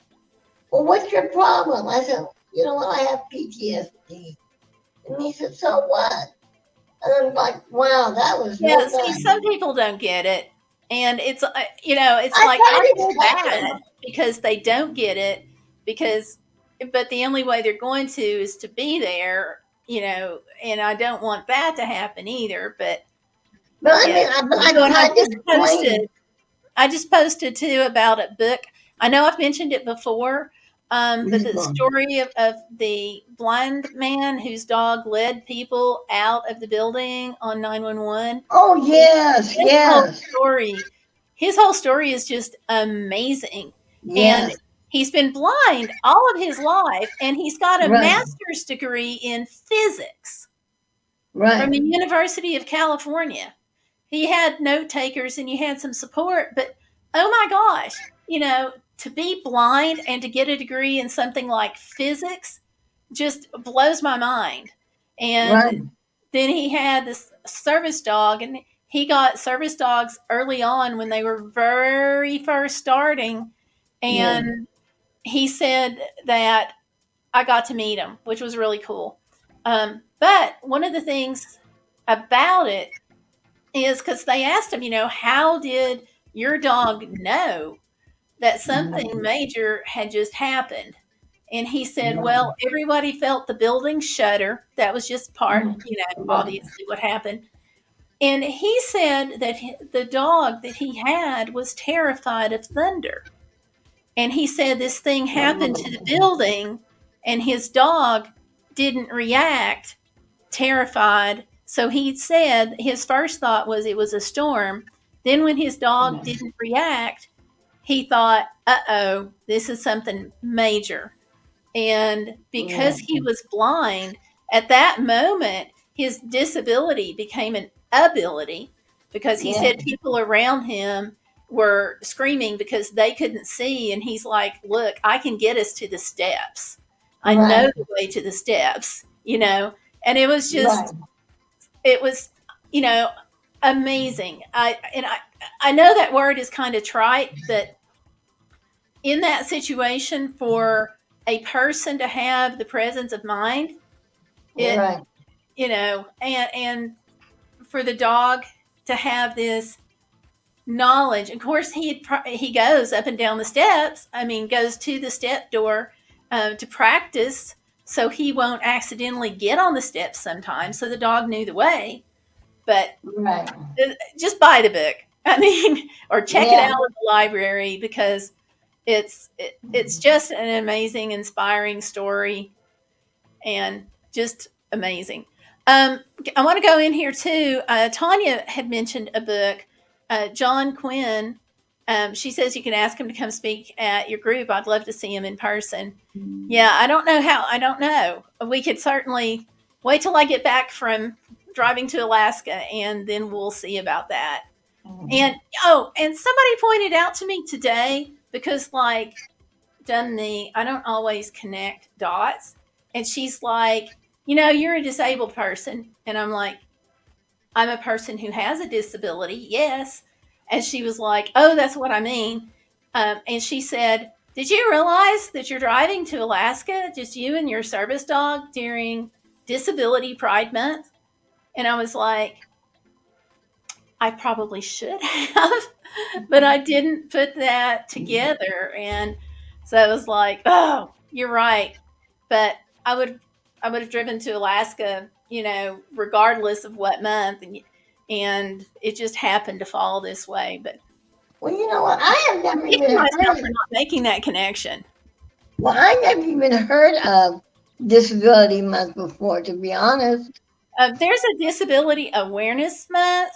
"Well, what's your problem?" I said, "You know what? I have PTSD." And he said, "So what?" And I'm like, "Wow, that was Yeah, real see, nice." some people don't get it. And it's I like tried I to feel explain to bad him. because they don't get it because, but the only way they're going to is to be there, and I don't want that to happen either. But But I yeah. mean, I So, and tried to explain. I just posted too about a book. I know I've mentioned it before, but the story of the blind man whose dog led people out of the building on 911. Oh, yes, His whole yes, story, his whole story is just amazing. And yes, he's been blind all of his life, and he's got a right, master's degree in physics from right, the University of California. He had note takers and you had some support, but oh my gosh, to be blind and to get a degree in something like physics just blows my mind. And right, then he had this service dog, and he got service dogs early on when they were very first starting. yeah, And he said that I got to meet him, which was really cool. But one of the things about it is because they asked him, how did your dog know that something mhm, major had just happened? And he said, right, well, everybody felt the building shudder. That was just part, mhm, right, obviously what happened. And he said that the dog that he had was terrified of thunder. And he said this thing happened to the wow, building, and his dog didn't react, terrified. So he said his first thought was it was a storm. Then when his dog didn't react, he thought, uh-oh, this is something major. And because he was blind, at that moment, his disability became an ability because he said people around him were screaming because they couldn't see. And he's like, look, I can get us to the steps. I know the way to the steps, you know? And it was just, it was, you know, amazing. I know that word is kind of trite, but in that situation, for a person to have the presence of mind, it, you know, and for the dog to have this knowledge. Of course, he goes up and down the steps. I mean, goes to the step door to practice, so he won't accidentally get on the steps sometimes. So the dog knew the way, but just buy the book. I mean, or check it out in the library, because it's just an amazing, inspiring story, and just amazing. I want to go in here too. Tanya had mentioned a book. John Quinn. She says you can ask him to come speak at your group. I'd love to see him in person. Yeah, I don't know how. I don't know. We could certainly wait till I get back from driving to Alaska, and then we'll see about that. And and somebody pointed out to me today, because like Dumney, I don't always connect dots. And she's like, you know, you're a disabled person. And I'm like, I'm a person who has a disability. Yes. And she was like, oh, that's what I mean. And she said, did you realize that you're driving to Alaska, just you and your service dog, during Disability Pride Month? And I was like, I probably should have, but I didn't put that together. And so I was like, oh, you're right. But I would have driven to Alaska, you know, regardless of what month, and it just happened to fall this way. But well, you know what? I have never even heard myself for not making that connection. Well, I never even heard of Disability Month before, to be honest. There's a Disability Awareness Month,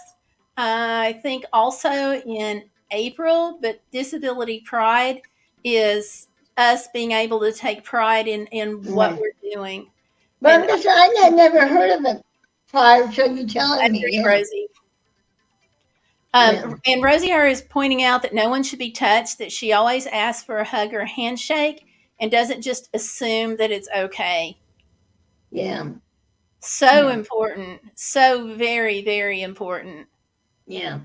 I think also in April, but Disability Pride is us being able to take pride in what we're doing. But I'm just, I had never heard of it prior to you telling me. Yeah. Rosie. And Rosie R is pointing out that no one should be touched, that she always asks for a hug or a handshake and doesn't just assume that it's okay. Yeah. So important. So very, very important. Yeah.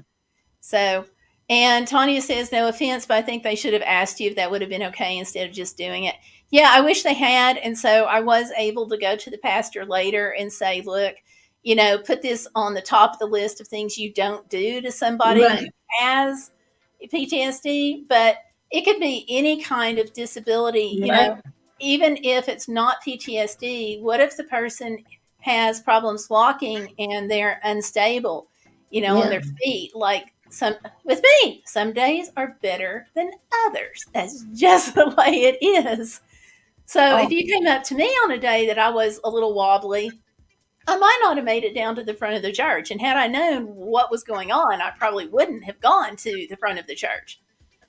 So, and Tanya says, no offense, but I think they should have asked you if that would have been okay instead of just doing it. Yeah, I wish they had. And so I was able to go to the pastor later and say, look, you know, put this on the top of the list of things you don't do to somebody who has PTSD, but it could be any kind of disability, you know, even if it's not PTSD. What if the person has problems walking and they're unstable, you know, on their feet? Like, with me, some days are better than others. That's just the way it is. So if you came up to me on a day that I was a little wobbly, I might not have made it down to the front of the church. And had I known what was going on, I probably wouldn't have gone to the front of the church.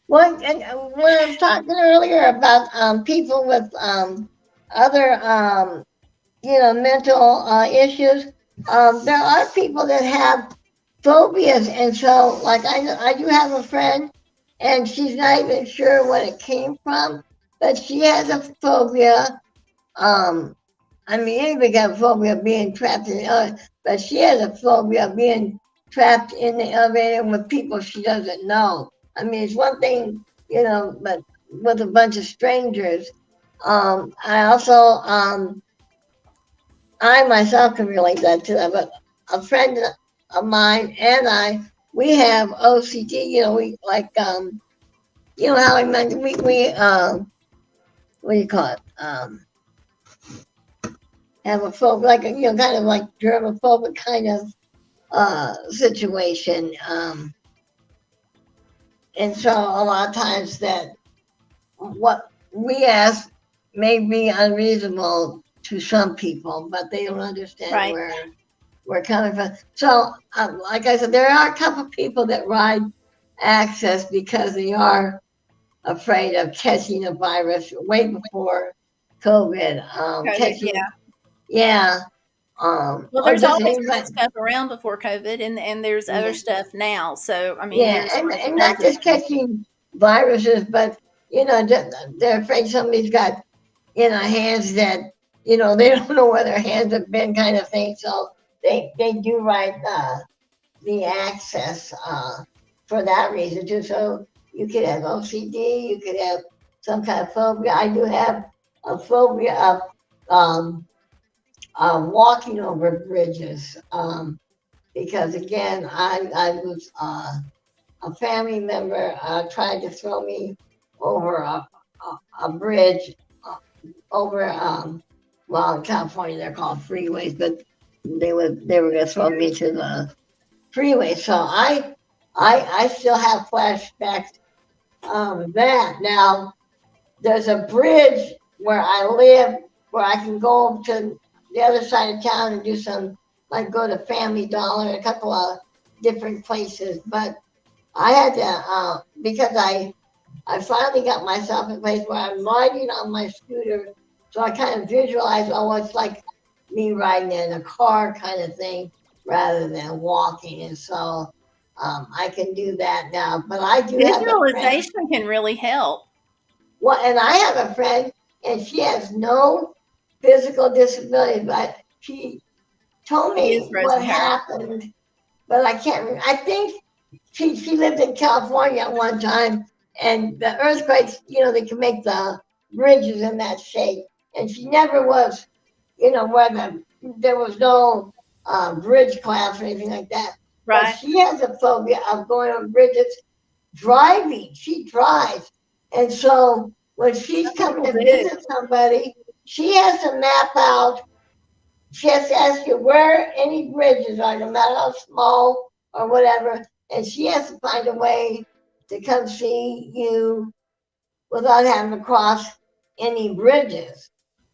Well, and when I was talking earlier about people with other, you know, mental issues, there are people that have phobias. And so, like, I do have a friend, and she's not even sure what it came from, but she has a phobia. I mean, anybody got a phobia of being trapped in the elevator, but she has a phobia of being trapped in the elevator with people she doesn't know. I mean, it's one thing, you know, but with a bunch of strangers. I also, I myself can relate that to that, but a friend of mine and we have OCD, you know, we like, you know how I mentioned, we what do you call it? Have a phobia, like, you know, kind of like germophobic kind of situation. And so a lot of times that what we ask may be unreasonable to some people, but they don't understand Right. where we're coming from. So, like I said, there are a couple people that ride Access because they are afraid of catching a virus way before COVID. COVID, Catching, yeah. yeah, Well, or there's just always things been like, stuff around before COVID, and there's other yeah, stuff now. So, I mean, yeah, there's and tons not of just catching viruses, but they're afraid somebody's got hands that they don't know where their hands have been, kind of thing. So they do write the access for that reason too. So you could have OCD, you could have some kind of phobia. I do have a phobia of walking over bridges because again, I was a family member tried to throw me over a bridge over well, in California they're called freeways, but they were gonna throw me to the freeway. So I still have flashbacks of that. Now there's a bridge where I live where I can go to the other side of town and do some, like go to Family Dollar and a couple of different places. But I had to because I finally got myself in a place where I'm riding on my scooter, so I kind of visualize, oh, it's like me riding in a car kind of thing rather than walking. And so I can do that now. But I do have a friend. visualization can really help. Well, and I have a friend, and she has no physical disability, but she told It is me what Rosie Harris. happened, but I can't remember. I think she lived in California at one time, and the earthquakes, they can make the bridges in that shape. And she never was, where there was no bridge class or anything like that. But Right. she has a phobia of going on bridges driving. She drives. And so when she's Some coming people to do. visit somebody, she has to map out, she has to ask you where any bridges are, no matter how small or whatever. And she has to find a way to come see you without having to cross any bridges.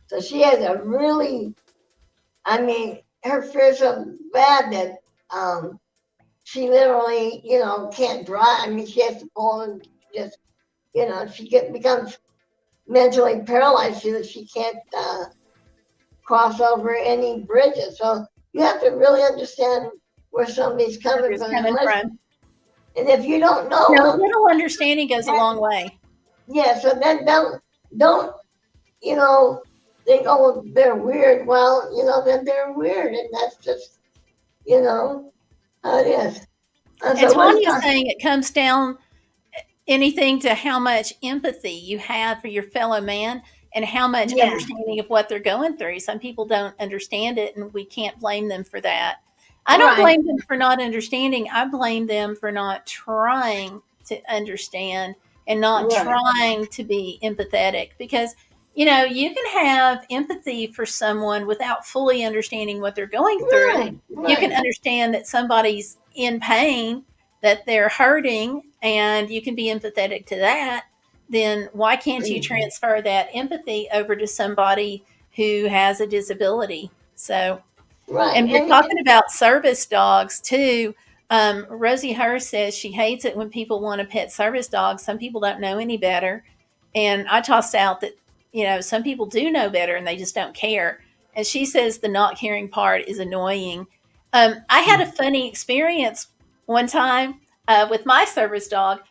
So she has a really, I mean, her fear's so bad that she literally, can't drive. I mean, she has to pull and just, becomes mentally paralyzed so that she can't cross over any bridges. So you have to really understand where somebody's Where coming it's from. coming from. And if you don't know No, a them, little understanding goes a long way. yeah. So then don't you know think, oh, they're weird. Well, then they're weird, and that's just how it is. And And so what is Tanya's saying it comes down anything to how much empathy you have for your fellow man and how much yeah, understanding of what they're going through. Some people don't understand it, and we can't blame them for that. I don't right, blame them for not understanding. I blame them for not trying to understand and not right, trying to be empathetic because you can have empathy for someone without fully understanding what they're going through. right, You can right. understand that somebody's in pain, that they're hurting, and you can be empathetic to that. Then why can't you transfer that empathy over to somebody who has a disability? So, Right. and we're talking about service dogs too. Rosie Hurst says she hates it when people want to pet service dogs. Some people don't know any better. And I tossed out that, some people do know better and they just don't care. And she says the not caring part is annoying. I had a funny experience one time with my service dog.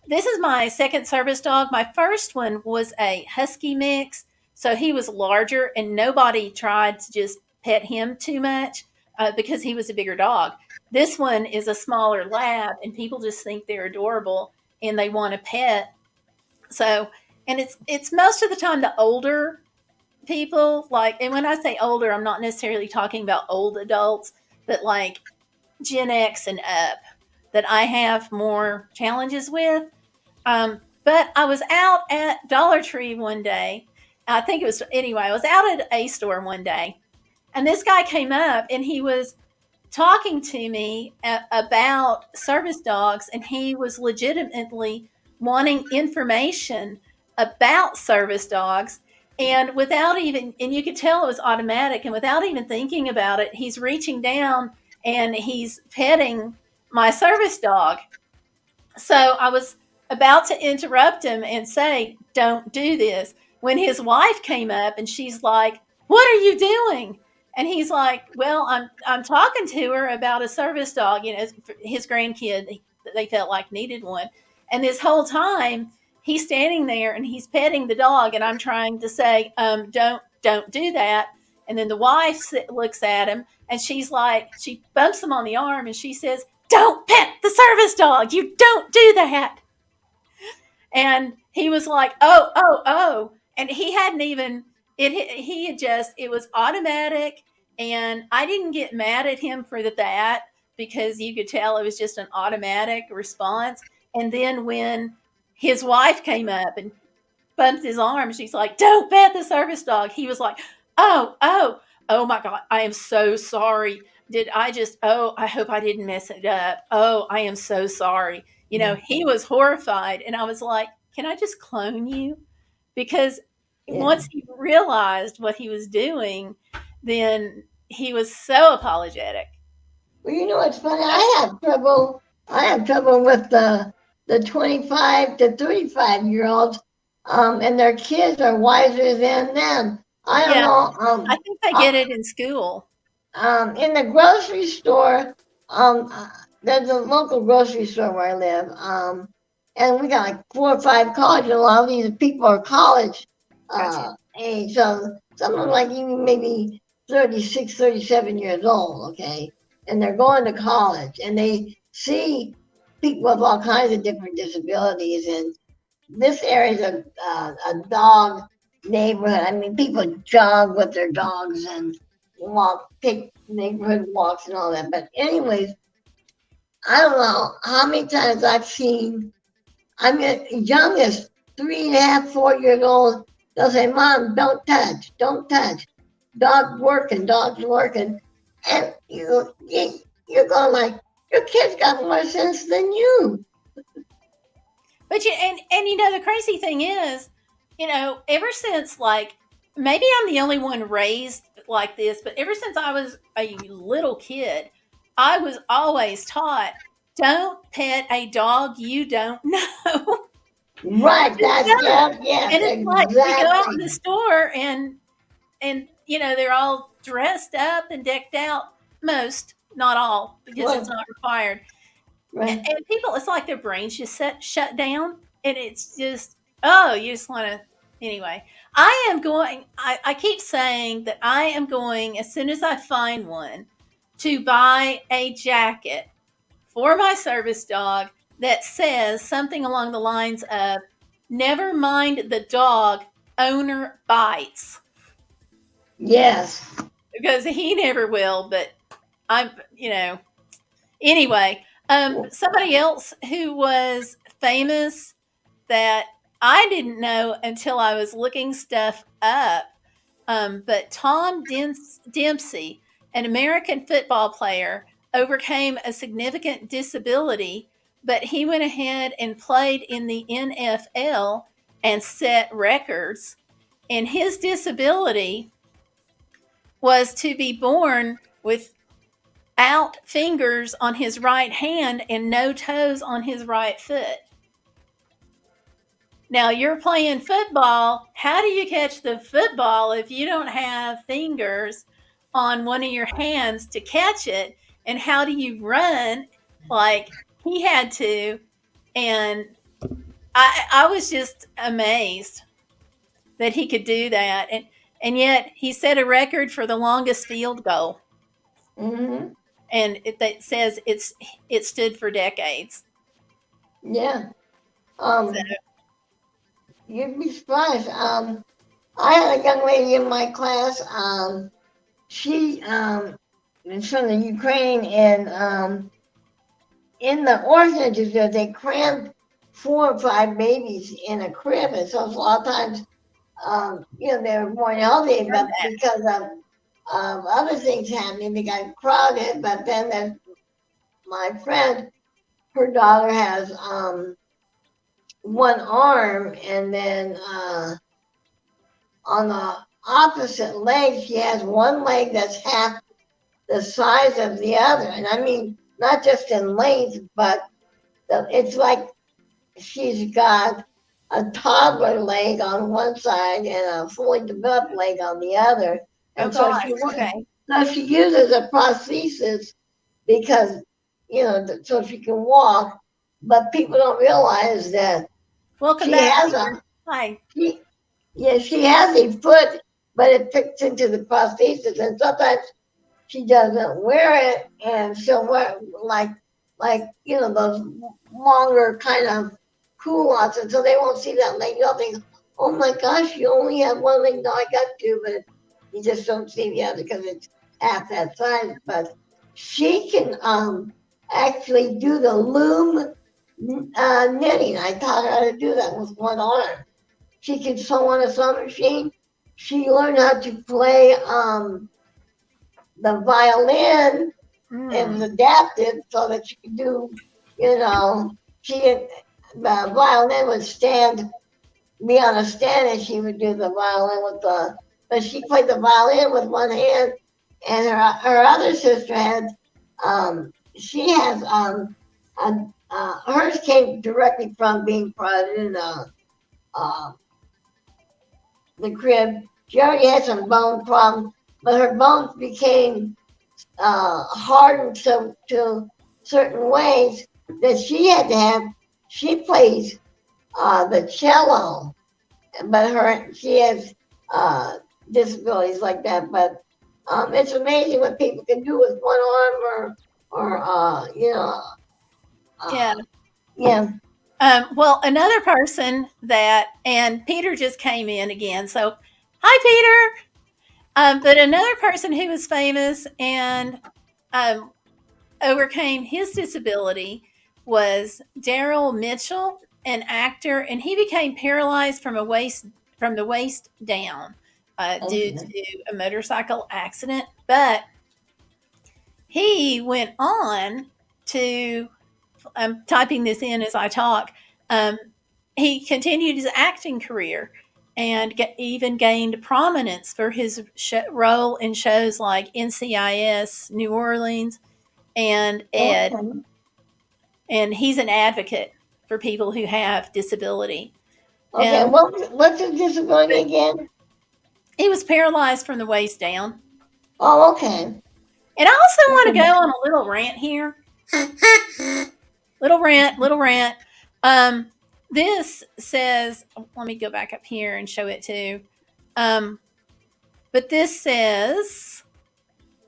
This is my second service dog. My first one was a husky mix, so he was larger, and nobody tried to just pet him too much because he was a bigger dog. This one is a smaller lab, and people just think they're adorable and they want a pet. So, and it's most of the time the older people like, and when I say older, I'm not necessarily talking about old adults, but like Gen X and up that I have more challenges with. But I was out at Dollar Tree one day. I think it was, anyway, I was out at a store one day, and this guy came up and he was talking to me about service dogs, and he was legitimately wanting information about service dogs. And without even, and you could tell it was automatic, and without even thinking about it, he's reaching down and he's petting my service dog. So I was about to interrupt him and say, "Don't do this," when his wife came up and she's like, "What are you doing?" And he's like, "Well, I'm talking to her about a service dog. You know, his grandkid, they felt like needed one." And this whole time, he's standing there and he's petting the dog, and I'm trying to say, don't do that." And then the wife looks at him and she's like, she bumps him on the arm and she says, "Don't pet the service dog. You don't do that." And he was like, "Oh, oh, oh." And he hadn't even, he had just, it was automatic. And I didn't get mad at him for that because you could tell it was just an automatic response. And then when his wife came up and bumped his arm, she's like, "Don't pet the service dog." He was like, "Oh, oh, oh my God. I am so sorry. Did I just, oh, I hope I didn't mess it up. Oh, I am so sorry." You know, he was horrified. And I was like, "Can I just clone you?" Because Yeah. once he realized what he was doing, then he was so apologetic. Well, you know what's funny? I have trouble. I have trouble with the 25 to 35-year-olds, and their kids are wiser than them. I don't Yeah, know. I think they get it in school. In the grocery store, there's a local grocery store where I live, and we got like 4 or 5 college, and a lot of these people are college Gotcha. age, so some of them like even maybe 36, 37 years old, okay, and they're going to college, and they see people with all kinds of different disabilities, and this area is a dog neighborhood. I mean, people jog with their dogs and walk, take neighborhood walks and all that. But anyways, I don't know how many times I've seen. I mean, young as 3.5, 4 years old. They'll say, "Mom, don't touch, don't touch." Dog's working, and you're going like, your kid's got more sense than you. But and you know the crazy thing is, you know, ever since like maybe I'm the only one raised like this, but ever since I was a little kid, I was always taught, don't pet a dog you don't know. Right, Just that's, don't. yeah, yes, And it's like we go out in the exactly. store and you know they're all dressed up and decked out, most, not all, because it's Well, not required. And, right. and people, it's like their brains just shut down, and it's just, oh, you just want to. Anyway, I am going. I keep saying that I am going as soon as I find one to buy a jacket for my service dog that says something along the lines of "Never mind the dog, owner bites," Yes. because he never will. But I'm, you know, anyway. Somebody else who was famous that I didn't know until I was looking stuff up. But Tom Dempsey, an American football player, overcame a significant disability, but he went ahead and played in the NFL and set records. And his disability was to be born without fingers on his right hand and no toes on his right foot. Now you're playing football. How do you catch the football if you don't have fingers on one of your hands to catch it? And how do you run like he had to? And I was just amazed that he could do that. And yet he set a record for the longest field goal. Hmm. And it says it stood for decades. Yeah. So Um, you'd be surprised. I had a young lady in my class. She is from the Ukraine, and in the orphanages there, they crammed 4 or 5 babies in a crib, and so a lot of times, they were more healthy, heard but that. because of other things happening, they got crowded. But then there's my friend, her daughter has one arm, and then on the opposite leg, she has one leg that's half the size of the other. And I mean, not just in length, but it's like she's got a toddler leg on one side and a fully developed leg on the other. Oh, And so gosh. Okay. she uses a prosthesis because, so she can walk, but people don't realize that Welcome she back, has Peter. Hi. she has a foot, but it fits into the prosthesis, and sometimes she doesn't wear it, and she'll wear those longer kind of culottes, and so they won't see that leg. You'll think, oh my gosh, you only have one leg. No, I got two, but you just don't see the other because it's half that size. But she can actually do the loom knitting. I taught her how to do that with one arm. She can sew on a sewing machine. She learned how to play the violin. It was adapted so that she could do, the violin would be on a stand, and she would do the violin but she played the violin with one hand, and her other sister she has, hers came directly from being put in the crib. She already had some bone problems, but her bones became hardened to certain ways that she had to have. She plays the cello, but she has disabilities like that. But it's amazing what people can do with one arm or Yeah. Yeah. Well, another person and Peter just came in again. So, hi, Peter. But another person who was famous and overcame his disability was Daryl Mitchell, an actor, and he became paralyzed from the waist down due to a motorcycle accident. But he went on to, I'm typing this in as I talk, he continued his acting career and even gained prominence for his role in shows like NCIS, New Orleans, and Ed. Okay. And he's an advocate for people who have disability. Okay, And what's his disability again? he was paralyzed from the waist down. Oh, okay. And I also want to go on a little rant here. Little rant. This says, let me go back up here and show it too. But this says,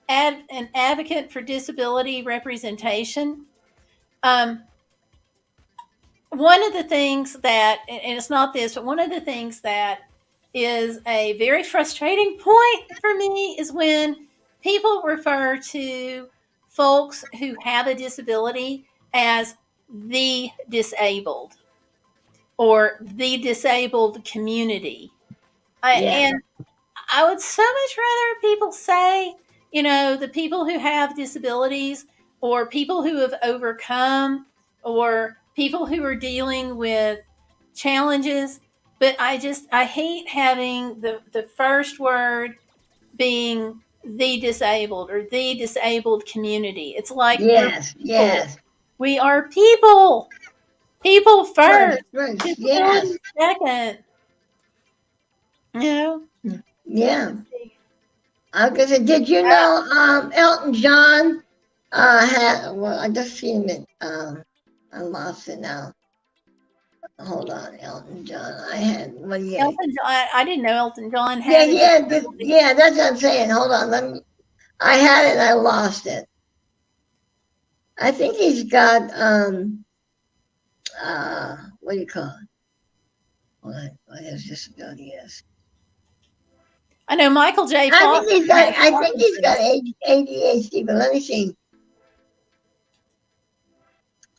an advocate for disability representation. One of the things that, and it's not this, but one of the things that is a very frustrating point for me is when people refer to folks who have a disability as the disabled or the disabled community. And I would so much rather people say, the people who have disabilities or people who have overcome or people who are dealing with challenges. But I hate having the first word being the disabled or the disabled community. It's like, yes. We are people. People first. Yes. Second. Yeah. I was gonna say, did you know Elton John I just seen it. I lost it now. Hold on, Elton John. Elton John. I didn't know Elton John had. Yeah. That's what I'm saying. Hold on, I had it and I lost it. I think he's got what do you call it? What his disability is. I know Michael J. Fox. I think he's got ADHD, but let me see.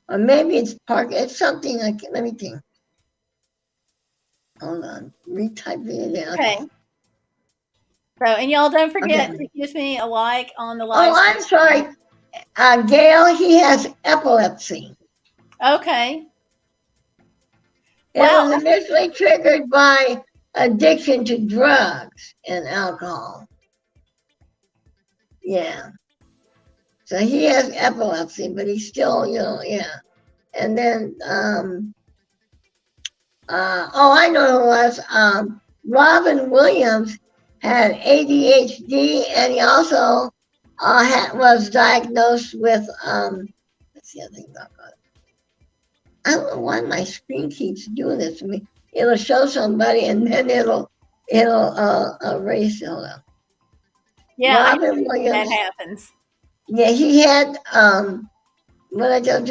Or maybe it's it's something like, let me think. Hold on, retype it out. Okay. So, and y'all don't forget to give me a like on the live. Oh, I'm sorry. Gayle, he has epilepsy. Okay. It was initially triggered by addiction to drugs and alcohol. Yeah. So he has epilepsy, but he's still, yeah. And then, I know who it was. Robin Williams had ADHD, and he also was diagnosed with, let's see, I think about it. I don't know why my screen keeps doing this to me. It'll show somebody, and then it'll erase it. Hold on. Yeah, Robin Williams. That happens. Yeah, he had what I told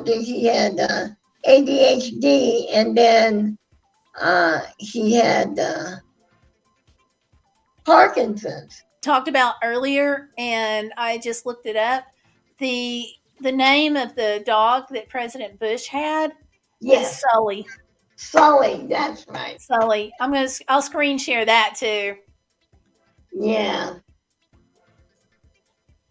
you he had ADHD, and then he had Parkinson's. Talked about earlier, and I just looked it up. The name of the dog that President Bush had is Sully. Sully, that's right. Sully. I'll screen share that too. Yeah.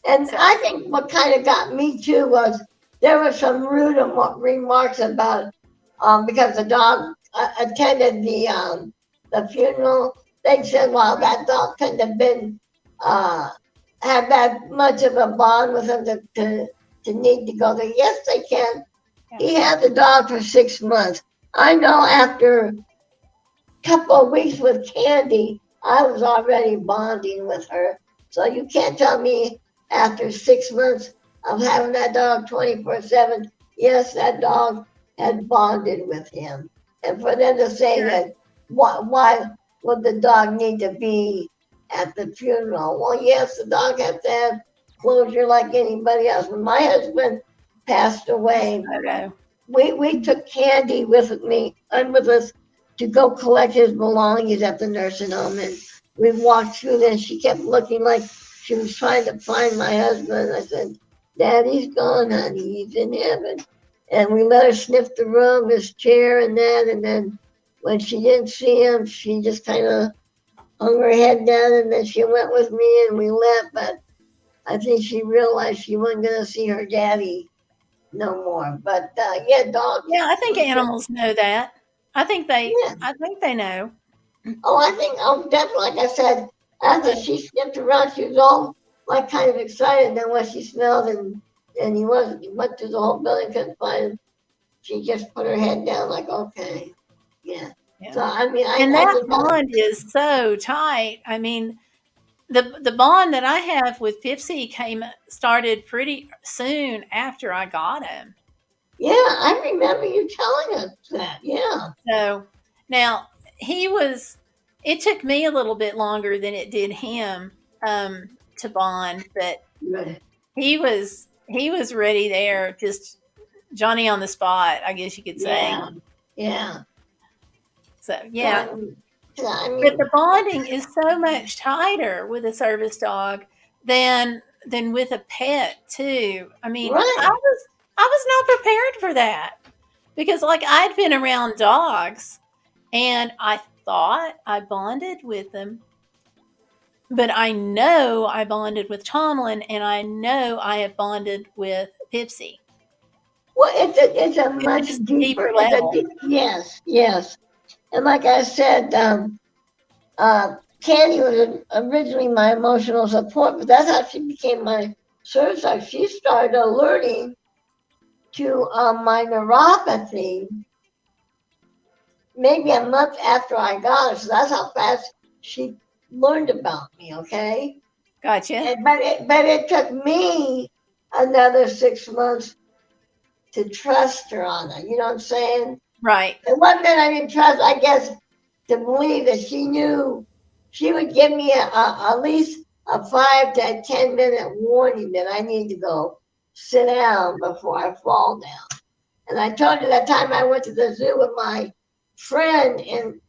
And I think what kind of got me too was there were some rude remarks about because the dog attended the funeral. They said, well, that dog couldn't have been have that much of a bond with him to need to go there. Yes, they can. Yeah. He had the dog for 6 months. I know after a couple of weeks with Candy, I was already bonding with her. So you can't tell me after 6 months of having that dog 24/7, yes, that dog had bonded with him. And for them to say that, why would the dog need to be at the funeral? Well, yes, the dog has to have closure like anybody else. When my husband passed away, we took Candy with me and with us to go collect his belongings at the nursing home. And we walked through there, and she kept looking like she was trying to find my husband. I said, Daddy's gone, honey. He's in heaven. And we let her sniff the room, his chair and that. And then when she didn't see him, she just kind of hung her head down, and then she went with me and we left. But I think she realized she wasn't going to see her daddy no more. But yeah, dogs. Yeah, I think animals know that. I think they know. Oh, definitely. Like I said, after she sniffed around, she was all like kind of excited. Then when she smelled and he went through the whole building, couldn't find him, she just put her head down like, okay, yeah. So I mean, that bond is so tight. I mean, the bond that I have with Pipsy started pretty soon after I got him. Yeah, I remember you telling us that. Yeah. So now it took me a little bit longer than it did him to bond, but he was ready there, just Johnny on the spot, I guess you could say. Yeah. So yeah. But the bonding is so much tighter with a service dog than with a pet too. I mean, I was not prepared for that because like I'd been around dogs and I thought I bonded with them, but I know I bonded with Tomlin and I know I have bonded with Pipsy. Well, it's a much deeper level. Yes. And like I said, Candy was originally my emotional support, but that's how she became my service dog. She started alerting to my neuropathy maybe a month after I got her. So that's how fast she learned about me, okay? Gotcha. But it took me another 6 months to trust her on it. You know what I'm saying? Right. And one thing I didn't trust, I guess, to believe that she knew she would give me at least a 5 to 10 minute warning that I need to go sit down before I fall down. And I told her that time I went to the zoo with my friend, and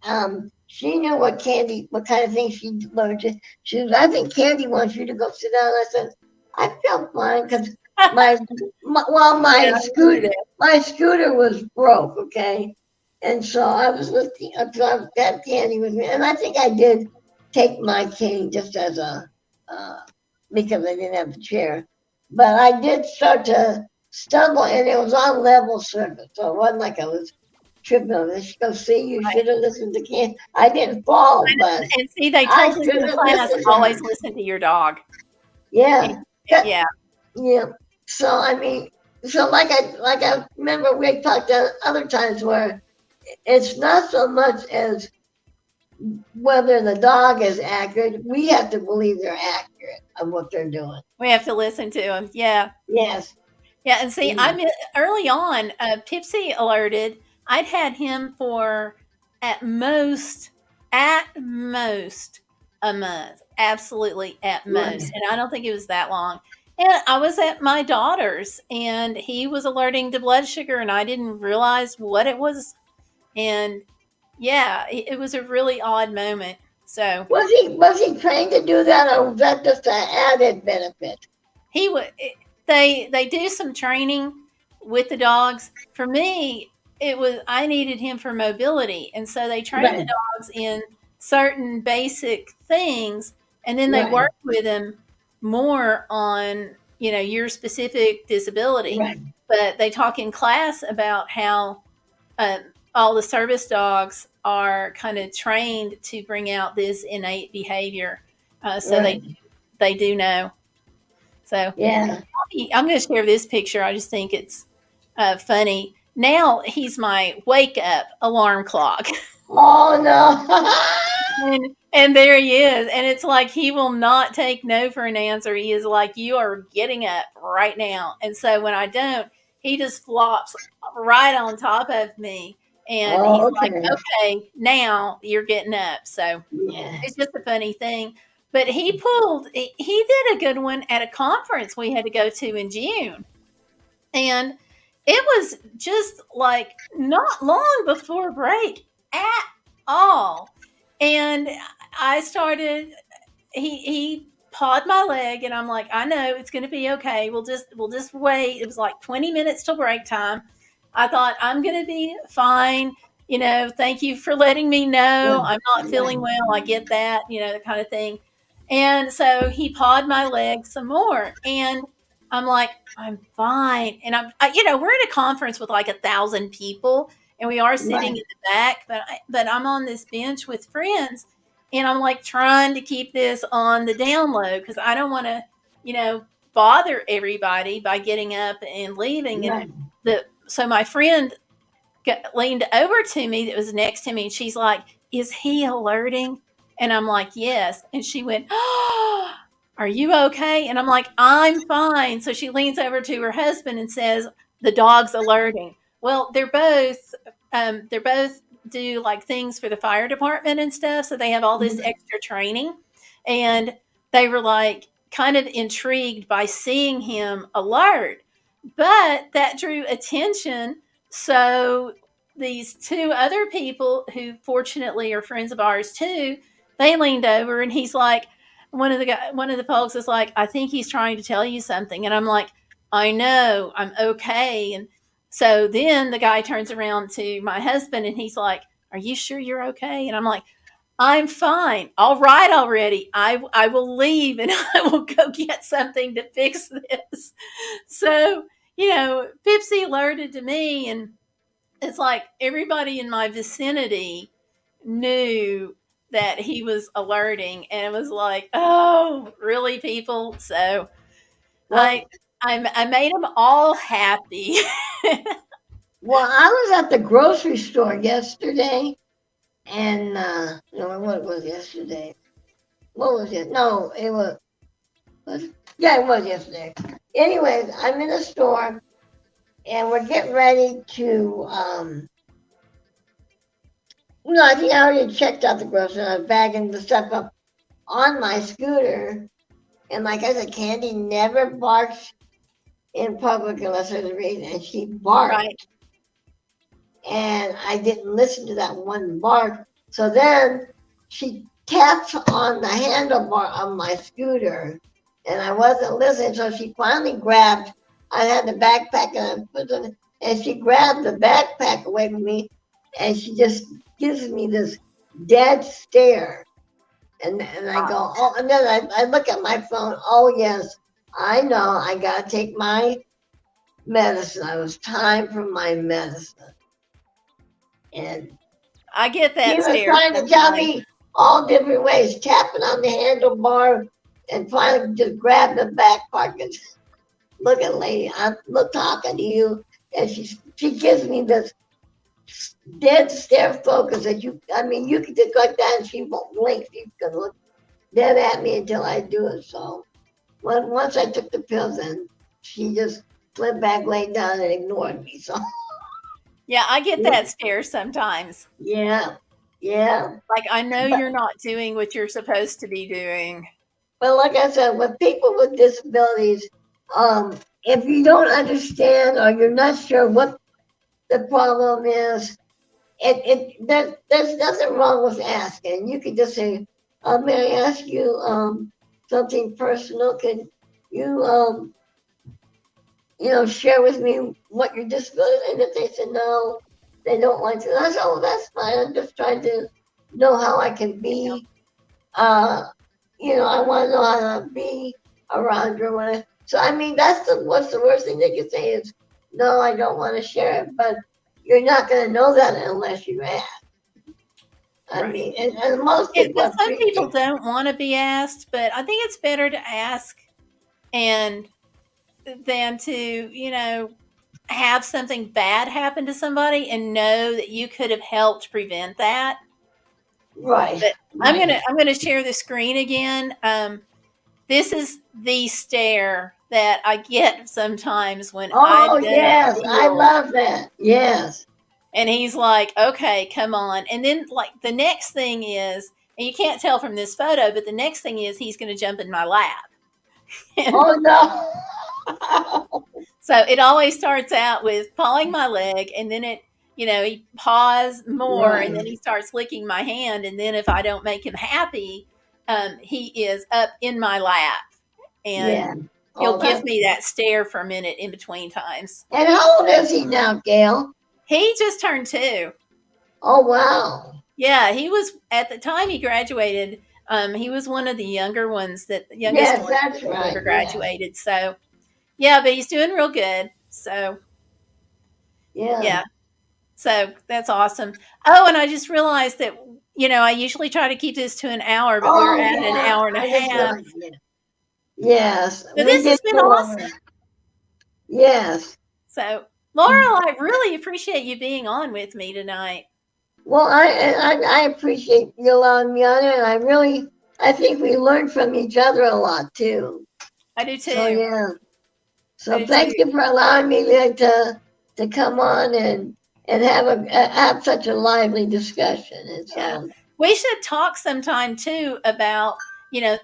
she knew what kind of thing she learned. She was, I think Candy wants you to go sit down. I said, I felt fine because my scooter was broke, okay? And so I was listening, so I had Candy with me. And I think I did take my cane just as because I didn't have the chair. But I did start to stumble, and it was on level surface. So it wasn't like I was tripping over this. She goes, see, you should have listened to Candy. I didn't fall, but And see, they I told us should in have class, listened to always her. listen to your dog. Yeah. That, Yeah. yeah. So I mean, so like I remember we talked other times where it's not so much as whether the dog is accurate. We have to believe they're accurate of what they're doing. We have to listen to them. Yeah. Yes. Yeah. And see, early on, Pipsy alerted. I'd had him for at most a month. Absolutely at most. Right. And I don't think it was that long. And I was at my daughter's and he was alerting to blood sugar and I didn't realize what it was. And yeah, it was a really odd moment. So Was he trained to do that, or was that just an added benefit? he would they do some training with the dogs. For me, it was I needed him for mobility, and so they train the dogs in certain basic things, and then they work with him more on your specific disability. Right. But they talk in class about how all the service dogs are kind of trained to bring out this innate behavior. So they do know. So yeah, I'm going to share this picture. I just think it's funny. Now he's my wake up alarm clock. Oh no. And there he is. And it's like he will not take no for an answer. He is like, you are getting up right now. And so when I don't, he just flops right on top of me. And he's like, okay, now you're getting up. So it's just a funny thing. But he did a good one at a conference we had to go to in June. And it was just like not long before break at all. And I started, he pawed my leg and I'm like, I know it's going to be okay. We'll just wait. It was like 20 minutes till break time. I thought I'm going to be fine. Thank you for letting me know. I'm not feeling well. I get that, that kind of thing. And so he pawed my leg some more. And I'm like, I'm fine. And we're at a conference with like 1,000 people and we are sitting in the back, but I'm on this bench with friends and I'm like trying to keep this on the down low because I don't want to, bother everybody by getting up and leaving. And so my friend leaned over to me that was next to me and she's like, is he alerting? And I'm like, yes. And she went, oh, are you okay? And I'm like, I'm fine. So she leans over to her husband and says, the dog's alerting. Well, they're both do like things for the fire department and stuff. So they have all this extra training. And they were like kind of intrigued by seeing him alert. But that drew attention. So these two other people who fortunately are friends of ours too, they leaned over and he's like, one of the folks is like, I think he's trying to tell you something. And I'm like, I know, I'm okay. And so then the guy turns around to my husband and he's like, are you sure you're okay? And I'm like, I'm fine. All right already. I will leave and I will go get something to fix this. So, Pipsy alerted to me and it's like everybody in my vicinity knew that he was alerting and it was like, oh, really, people? So I made them all happy. Well, I was at the grocery store yesterday and what was yesterday? What was it? No, it was yesterday. Anyways, I'm in a store and we're getting ready to I think I already checked out the grocery and I was bagging the stuff up on my scooter. And like I said, Candy never barks in public unless there's a reason. And she barked. Right. And I didn't listen to that one bark. So then she taps on the handlebar of my scooter. And I wasn't listening. So she finally grabbed, I had the backpack and she grabbed the backpack away from me. And she just gives me this dead stare. And I go, oh, and then I look at my phone. Oh, yes, I know. I got to take my medicine. It was time for my medicine. And I get he that was stare trying to tell sometimes. me all different ways, tapping on the handlebar and finally just grabbed the back part and looking, lady, I'm talking to you. And she gives me this dead stare focus that you can just like that and she won't blink. She's gonna look dead at me until I do it. So once I took the pills, and she just flipped back, laid down, and ignored me. So Yeah, I get that stare sometimes. yeah, yeah. Like, I know But you're not doing what you're supposed to be doing. like I said, with people with disabilities, if you don't understand or you're not sure what the problem is, there's nothing wrong with asking. You can just say, may I ask you something personal? Can you share with me what your disability is? And if they said no, they don't want to. I said, oh, that's fine. I'm just trying to know how I can be. Uh, I want to know how to be around you. So that's what's the worst thing they can say is, no, I don't want to share it. But you're not going to know that unless you ask. Right. And most people But some people appreciate. don't want to be asked, but I think it's better to ask and than to, have something bad happen to somebody and know that you could have helped prevent that. Right, But right. I'm gonna share the screen again. This is the stare that I get sometimes when I Oh, don't yes, I feel. love that. Yes. And he's like, okay, come on. And then, like, the next thing is, and you can't tell from this photo, but the next thing is he's going to jump in my lap. And Oh, no. so it always starts out with pawing my leg, and then he paws more, and then Right. he starts licking my hand. And then if I don't make him happy, he is up in my lap, and Yeah. he'll Oh, give that's. me that stare for a minute in between times. And how old is he now, Gail? He just turned 2. Oh, wow. Yeah, he was at the time he graduated. He was one of the youngest Yes, ones that's that right. ever Yes. graduated. So yeah, but he's doing real good. So Yeah. yeah, so that's awesome. Oh, and I just realized that I usually try to keep this to an hour, but we're Oh, at an yeah. hour and a I just half. realized. Yeah. Yes, So we this did has been go over. awesome. Yes. So Laurel, I really appreciate you being on with me tonight. Well, I appreciate you allowing me on it, and I think we learned from each other a lot too. I do So too. yeah. I So do thank too. you for allowing me to come on and have such a lively discussion. It's Yeah. We should talk sometime too about,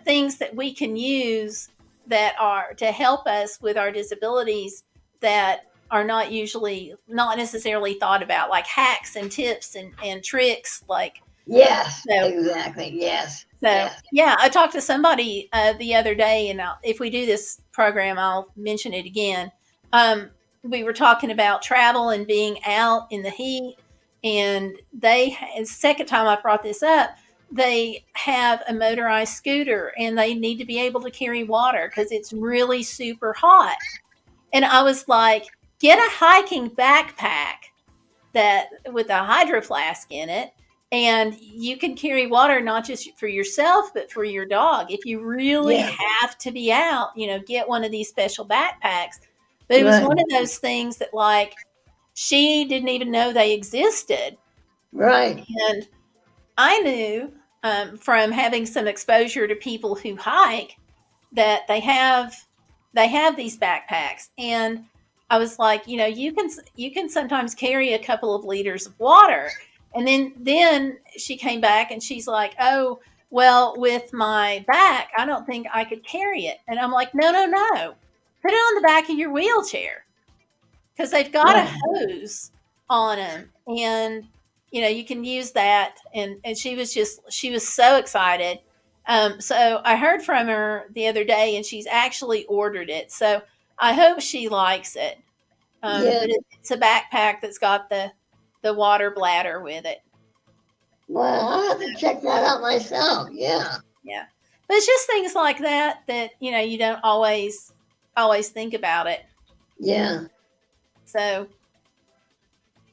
things that we can use that are to help us with our disabilities that are not necessarily thought about, like hacks and tips and tricks. Like, yes, so, exactly. Yes, so yes, yeah, I talked to somebody the other day, and if we do this program, I'll mention it again. Um, we were talking about travel and being out in the heat, and the second time I brought this up, they have a motorized scooter, and they need to be able to carry water because it's really super hot. And I was like, get a hiking backpack that with a hydro flask in it, and you can carry water not just for yourself but for your dog if you really yes. have to be out, get one of these special backpacks. But it was Right, one of those things that, like, she didn't even know they existed. right. And I knew, from having some exposure to people who hike, that they have these backpacks. And I was like, you can sometimes carry a couple of liters of water. And then she came back and she's like, oh, well, with my back I don't think I could carry it. And I'm like, no, no, no, put it on the back of your wheelchair, because they've got a Right. hose on them, and you can use that. And she was so excited. So I heard from her the other day, and she's actually ordered it. So I hope she likes it. Yeah. But it's a backpack that's got the water bladder with it. Well, I'll have to check that out myself. Yeah. Yeah, but it's just things like that you don't always think about it. Yeah. So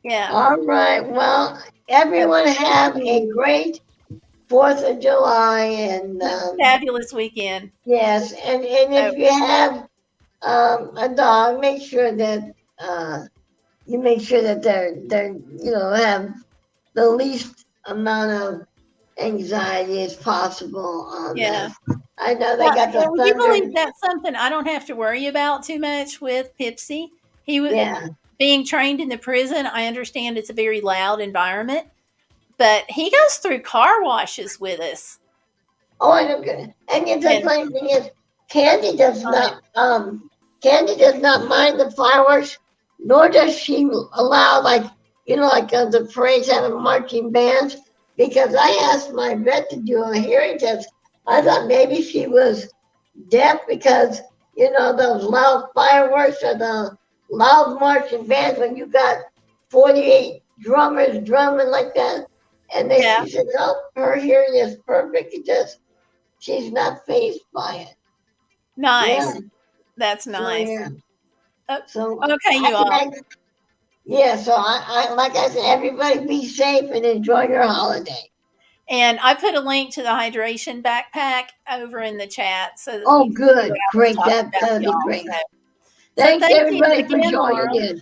Yeah. All right. Well, everyone have a great 4th of July, and Fabulous weekend. yes, and So, if you have a dog, make sure that you make sure that they're have the least amount of anxiety as possible on yeah. this. I know they Well, got the would you believe thunder. that's something I don't have to worry about too much with Pipsy? He was Yeah. being trained in the prison. I understand it's a very loud environment, but he goes through car washes with us. Oh, I know. Good. And yet the And funny thing is, Candy does not mind the fireworks, nor does she allow the parades having marching bands. Because I asked my vet to do a hearing test, I thought maybe she was deaf because those loud fireworks or the loud marching bands when you got 48 drummers drumming like that. And yeah, she said, no, her hearing is perfect. It just she's not phased by it. Yeah. nice. That's So nice. yeah. Oh, So okay, you all. yeah. So I like I said, everybody be safe and enjoy your holiday. And I put a link to the hydration backpack over in the chat so that Oh, you can see what good, I was great. talking about, That'll be y'all. great. So Thanks thank you everybody for again, joining Laura. in.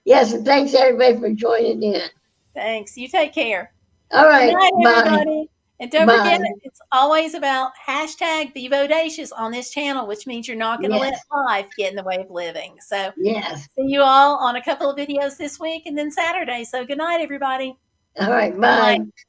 Yes, and thanks everybody for joining in. Thanks. You take care. All Good right. night, Bye. everybody. And don't forget, Bye. it's always about hashtag be Bodacious on this channel, which means you're not going to let Yes. life get in the way of living. So Yes. see you all on a couple of videos this week and then Saturday. So good night, everybody. All right. Good night. Bye.